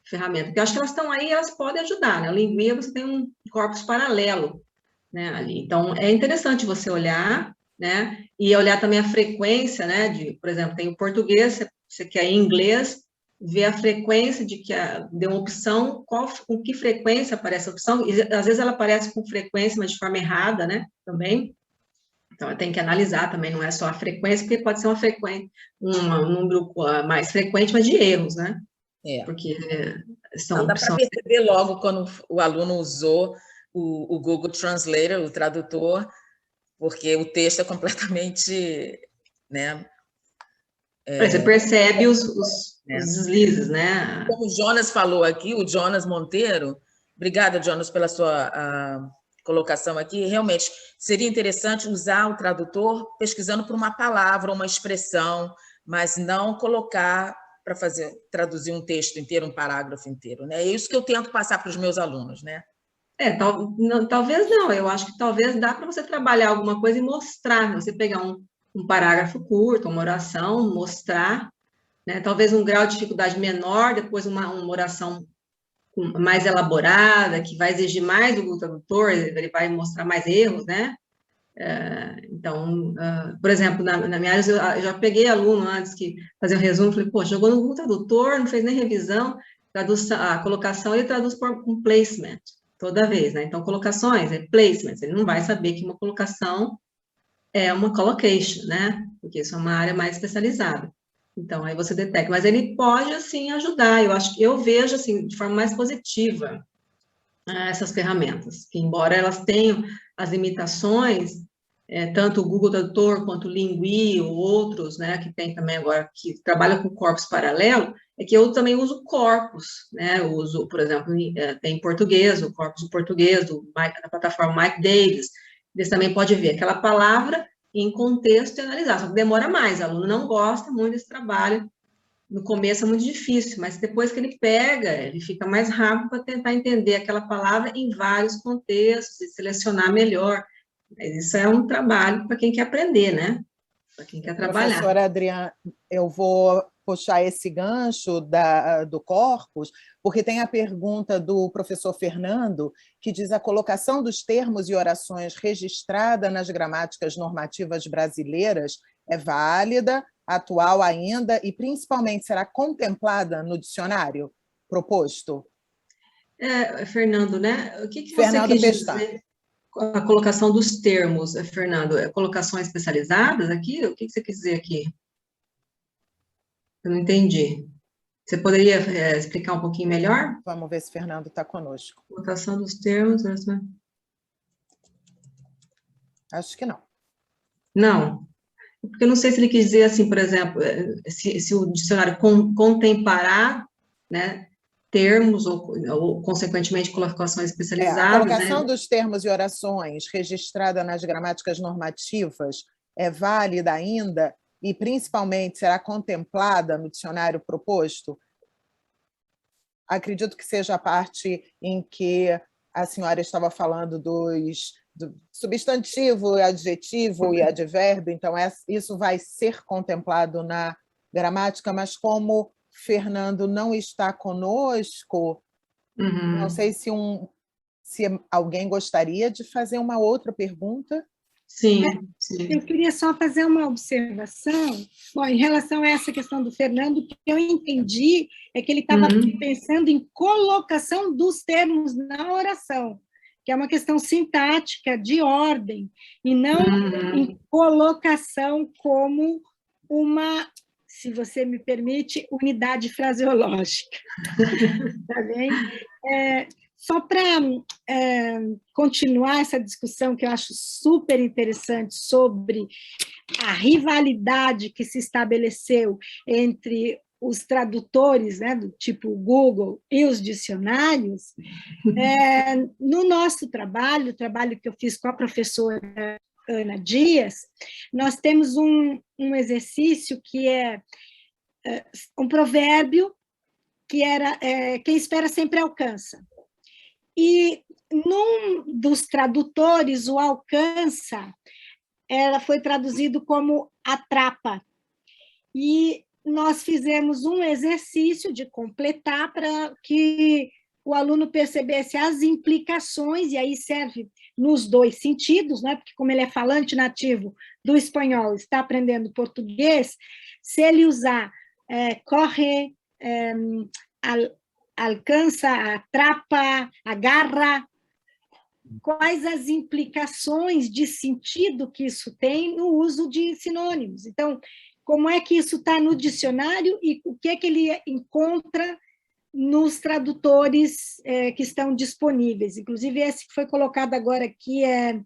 ferramenta, porque eu acho que elas estão aí, elas podem ajudar, né, o Lingui você tem um corpus paralelo, né, ali, então é interessante você olhar, né, e olhar também a frequência, né, por exemplo, tem o português, você quer em inglês, ver a frequência de que deu uma opção, com que frequência aparece a opção, e às vezes ela aparece com frequência, mas de forma errada, né, também, então tem que analisar também, não é só a frequência, porque pode ser uma frequência, um número mais frequente, mas de erros, né, porque Não dá para perceber logo quando o aluno usou o Google Translator, o tradutor, porque o texto é completamente, né? Você percebe os deslizes, né? Como o Jonas falou aqui, o Jonas Monteiro, obrigada, Jonas, pela sua colocação aqui, realmente seria interessante usar o tradutor pesquisando por uma palavra, uma expressão, mas não colocar para traduzir um texto inteiro, um parágrafo inteiro, né? É isso que eu tento passar para os meus alunos, né? Talvez não, eu acho que talvez dá para você trabalhar alguma coisa e mostrar, você pegar um parágrafo curto, uma oração, mostrar, né? Talvez um grau de dificuldade menor, depois uma oração mais elaborada, que vai exigir mais do Google Tradutor, ele vai mostrar mais erros, né? Então, por exemplo, na minha área, eu já peguei aluno antes que fazia um resumo, falei, pô, jogou no Google Tradutor, não fez nem revisão, a colocação ele traduz por um placement, toda vez, né? Então, colocações, placements, ele não vai saber que uma colocação é uma collocation, né? Porque isso é uma área mais especializada. Então, aí você detecta. Mas ele pode, assim, ajudar. Eu vejo, assim, de forma mais positiva essas ferramentas, que embora elas tenham as limitações, tanto o Google Tradutor quanto o Lingui ou outros, né, que tem também agora, que trabalham com corpus paralelo, é que eu também uso corpus, né, eu uso, por exemplo, tem em português, o corpus do português, da plataforma Mike Davis, você também pode ver aquela palavra em contexto e analisar, só que demora mais, o aluno não gosta muito desse trabalho, no começo é muito difícil, mas depois que ele pega, ele fica mais rápido para tentar entender aquela palavra em vários contextos e selecionar melhor. Mas isso é um trabalho para quem quer aprender, né? Para quem quer trabalhar. Professora Adriana, eu vou puxar esse gancho do corpus, porque tem a pergunta do professor Fernando, que diz: a colocação dos termos e orações registrada nas gramáticas normativas brasileiras é válida, atual ainda e principalmente será contemplada no dicionário proposto? Fernando, né? O que Fernando você quis Pestá. dizer com a colocação dos termos, Fernando? Colocações especializadas aqui? O que você quis dizer aqui? Eu não entendi. Você poderia explicar um pouquinho melhor? Vamos ver se o Fernando está conosco. Colocação dos termos... Acho que não. Não. Porque eu não sei se ele quis dizer assim, por exemplo, se o dicionário contemplará, né, termos ou consequentemente, colocações especializadas. A colocação, né? dos termos e orações registrada nas gramáticas normativas é válida ainda e, principalmente, será contemplada no dicionário proposto? Acredito que seja a parte em que a senhora estava falando do substantivo, adjetivo e advérbio, então isso vai ser contemplado na gramática, mas como Fernando não está conosco, não sei se alguém gostaria de fazer uma outra pergunta. Sim. Eu queria só fazer uma observação. Bom, em relação a essa questão do Fernando, o que eu entendi é que ele estava pensando em colocação dos termos na oração, que é uma questão sintática, de ordem, e não em colocação como uma, se você me permite, unidade fraseológica. Tá bem? Só para continuar essa discussão que eu acho super interessante sobre a rivalidade que se estabeleceu entre os tradutores, né, do tipo Google, e os dicionários, no nosso trabalho, o trabalho que eu fiz com a professora Ana Dias, nós temos um exercício que é um provérbio que era quem espera sempre alcança. E num dos tradutores, o alcança, ela foi traduzido como atrapa. E nós fizemos um exercício de completar para que o aluno percebesse as implicações, e aí serve nos dois sentidos, né? Porque como ele é falante nativo do espanhol, está aprendendo português, se ele usar corre, alcança, atrapa, agarra, quais as implicações de sentido que isso tem no uso de sinônimos. Então, como é que isso está no dicionário e o que é que ele encontra nos tradutores que estão disponíveis. Inclusive, esse que foi colocado agora aqui é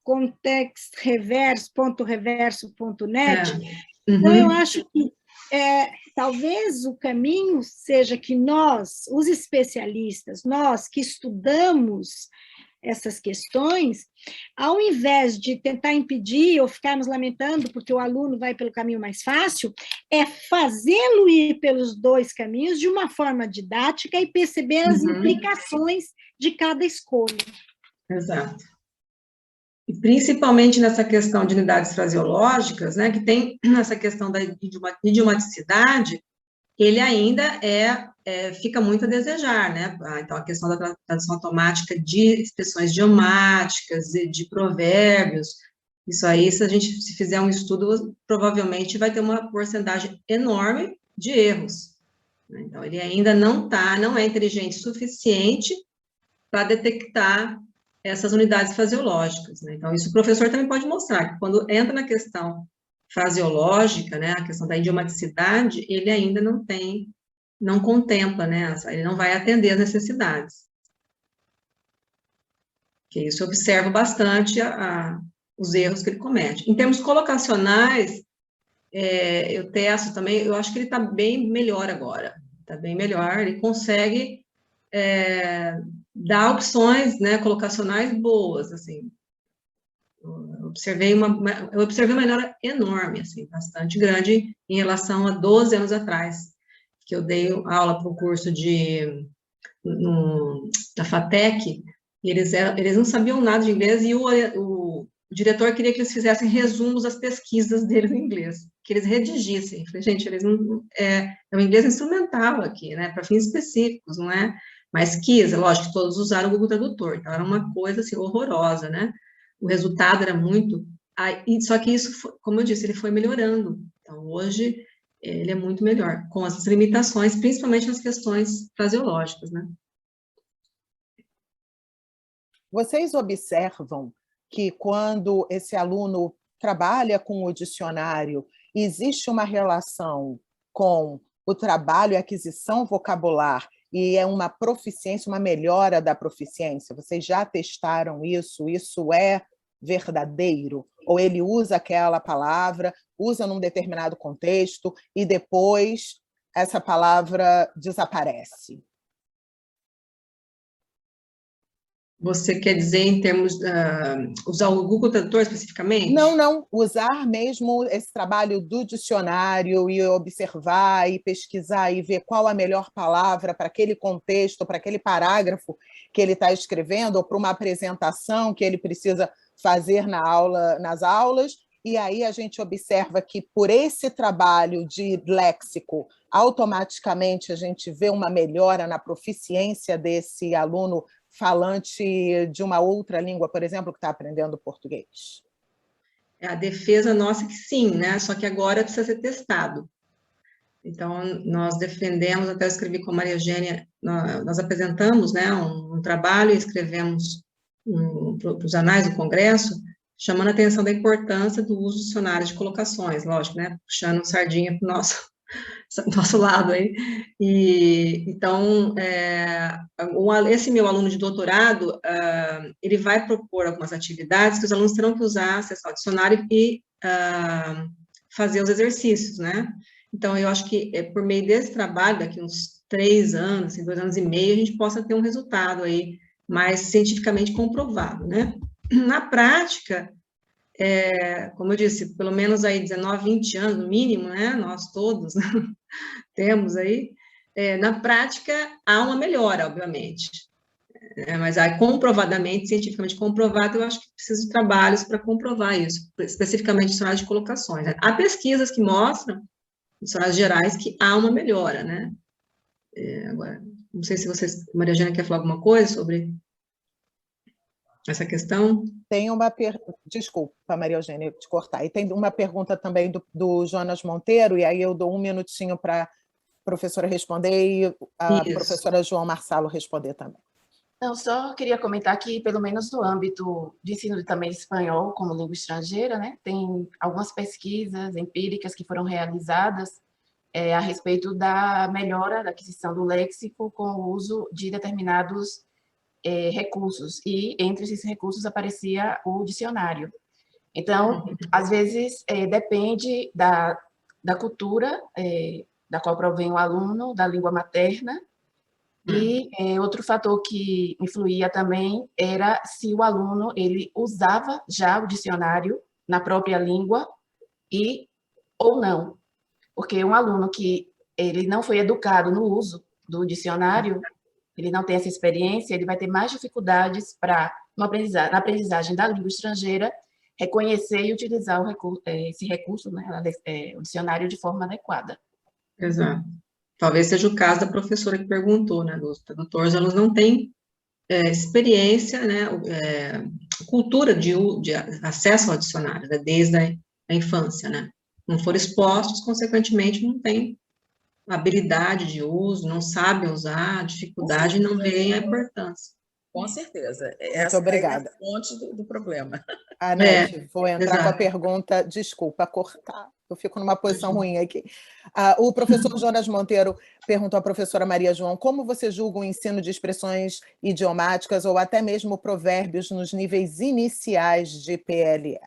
contextreverso.reverso.net. Então, eu acho que talvez o caminho seja que nós, os especialistas, nós que estudamos essas questões, ao invés de tentar impedir ou ficarmos lamentando porque o aluno vai pelo caminho mais fácil, é fazê-lo ir pelos dois caminhos de uma forma didática e perceber as implicações de cada escolha. Exato. E principalmente nessa questão de unidades fraseológicas, né, que tem essa questão da idiomaticidade, ele ainda fica muito a desejar, né? Então, a questão da tradução automática de expressões idiomáticas, de provérbios, isso aí, se a gente fizer um estudo, provavelmente vai ter uma porcentagem enorme de erros. Então, ele ainda não é inteligente o suficiente para detectar essas unidades fraseológicas, né? Então, isso o professor também pode mostrar, que quando entra na questão fraseológica, né, a questão da idiomaticidade, ele ainda não contempla, né, ele não vai atender às necessidades. Que isso eu observo bastante os erros que ele comete. Em termos colocacionais, eu testo também, eu acho que ele está bem melhor agora, está bem melhor, ele consegue dar opções, né, colocacionais boas, assim. Eu observei uma melhora enorme, assim, bastante grande em relação a 12 anos atrás, que eu dei aula para um curso da FATEC, e eles não sabiam nada de inglês, e o diretor queria que eles fizessem resumos das pesquisas deles em inglês, que eles redigissem. Eu falei, gente, eles não, é um inglês instrumental aqui, né, para fins específicos, não é? Mas lógico que todos usaram o Google Tradutor, então era uma coisa, assim, horrorosa, né? O resultado era muito... Só que isso, como eu disse, ele foi melhorando. Então, hoje, ele é muito melhor, com essas limitações, principalmente nas questões fraseológicas, né? Vocês observam que quando esse aluno trabalha com o dicionário, existe uma relação com o trabalho e aquisição vocabular e é uma proficiência, uma melhora da proficiência? Vocês já testaram isso? Isso é verdadeiro? Ou ele usa aquela palavra, usa num determinado contexto e depois essa palavra desaparece? Você quer dizer em termos usar o Google Tradutor especificamente? Não, usar mesmo esse trabalho do dicionário e observar e pesquisar e ver qual a melhor palavra para aquele contexto, para aquele parágrafo que ele está escrevendo, ou para uma apresentação que ele precisa fazer nas aulas, e aí a gente observa que por esse trabalho de léxico, automaticamente a gente vê uma melhora na proficiência desse aluno falante de uma outra língua, por exemplo, que está aprendendo português? É a defesa nossa que sim, né? Só que agora precisa ser testado. Então, nós defendemos, até eu escrevi com a Maria Eugênia, nós apresentamos, né, um trabalho e escrevemos para os anais do Congresso, chamando a atenção da importância do uso de dicionários de colocações, lógico, né? Puxando sardinha para o nosso lado aí. Então, esse meu aluno de doutorado, ele vai propor algumas atividades que os alunos terão que usar, acessar o dicionário e fazer os exercícios, né? Então, eu acho que por meio desse trabalho, daqui uns 3 anos, 2 anos e meio, a gente possa ter um resultado aí mais cientificamente comprovado, né? Na prática, como eu disse, pelo menos aí 19, 20 anos, no mínimo, né? Nós todos temos aí, na prática, há uma melhora, obviamente. Mas aí, comprovadamente, cientificamente comprovado, eu acho que precisa de trabalhos para comprovar isso, especificamente dicionários de colocações, né? Há pesquisas que mostram, dicionários gerais, que há uma melhora, né? Agora, não sei se vocês, Maria Eugênia, quer falar alguma coisa sobre essa questão? Tem uma desculpa, Maria Eugênia, te cortar. E tem uma pergunta também do Jonas Monteiro, e aí eu dou 1 minutinho para a professora responder e a professora João Marçalo responder também. Não, só queria comentar que, pelo menos no âmbito de ensino também de espanhol como língua estrangeira, né, tem algumas pesquisas empíricas que foram realizadas a respeito da melhora da aquisição do léxico com o uso de determinados recursos, e entre esses recursos aparecia o dicionário. Então, às vezes, depende da cultura da qual provém o aluno, da língua materna, e outro fator que influía também era se o aluno ele usava já o dicionário na própria língua ou não. Porque um aluno que ele não foi educado no uso do dicionário, ele não tem essa experiência, ele vai ter mais dificuldades na aprendizagem da língua estrangeira, reconhecer e utilizar esse recurso, né, o dicionário, de forma adequada. Exato. Talvez seja o caso da professora que perguntou, né, dos tradutores, elas não têm experiência, né, cultura de acesso ao dicionário, né, desde a infância, né, não foram expostos, consequentemente, não têm habilidade de uso, não sabem usar, dificuldade e não veem a importância. Com certeza. Muito Essa obrigada. é a fonte do problema. Anete, vou entrar com a exato. pergunta, desculpa, cortar, eu fico numa posição ruim aqui. O professor Jonas Monteiro perguntou à professora Maria João como você julga o ensino de expressões idiomáticas ou até mesmo provérbios nos níveis iniciais de PLE?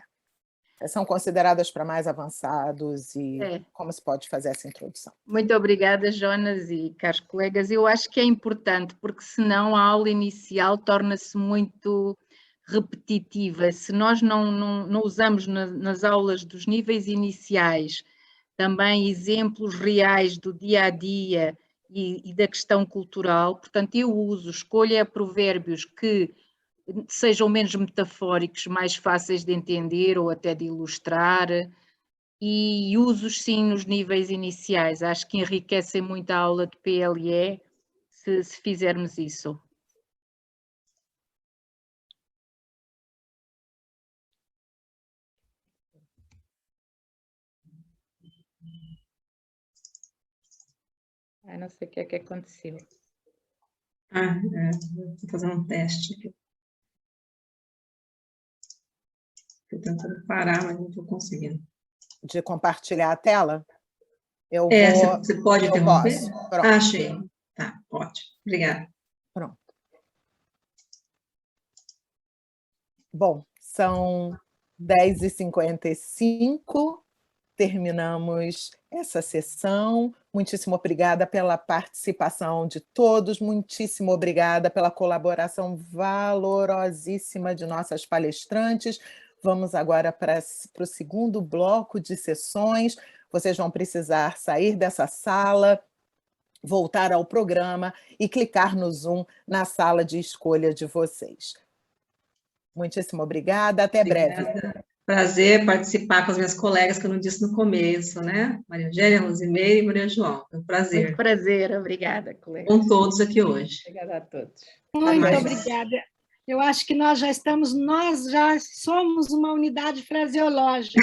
São consideradas para mais avançados e como se pode fazer essa introdução? Muito obrigada, Jonas e caros colegas. Eu acho que é importante, porque senão a aula inicial torna-se muito repetitiva. Se nós não usamos nas aulas dos níveis iniciais também exemplos reais do dia a dia e da questão cultural, portanto, eu escolho provérbios que sejam menos metafóricos, mais fáceis de entender ou até de ilustrar, e uso sim nos níveis iniciais. Acho que enriquecem muito a aula de PLE se fizermos isso. Não sei o que é que aconteceu. Estou fazendo um teste aqui. Estou tentando parar, mas não estou conseguindo. De compartilhar a tela? Você pode interromper? Posso. Pronto. Achei. Tá, pode. Obrigada. Pronto. Bom, são 10h55, terminamos essa sessão. Muitíssimo obrigada pela participação de todos, muitíssimo obrigada pela colaboração valorosíssima de nossas palestrantes. Vamos agora para o segundo bloco de sessões. Vocês vão precisar sair dessa sala, voltar ao programa e clicar no Zoom na sala de escolha de vocês. Muitíssimo obrigada, até breve. Prazer participar com as minhas colegas, que eu não disse no começo, né? Maria Eugênia, Rosimeire e Maria João. É um prazer. Muito prazer, obrigada, colega. Com todos aqui hoje. Obrigada a todos. Muito obrigada. Eu acho que nós já somos uma unidade fraseológica.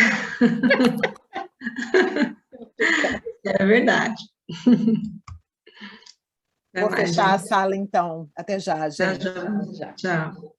É verdade. Vou fechar a sala, então. Até já, gente. Tchau.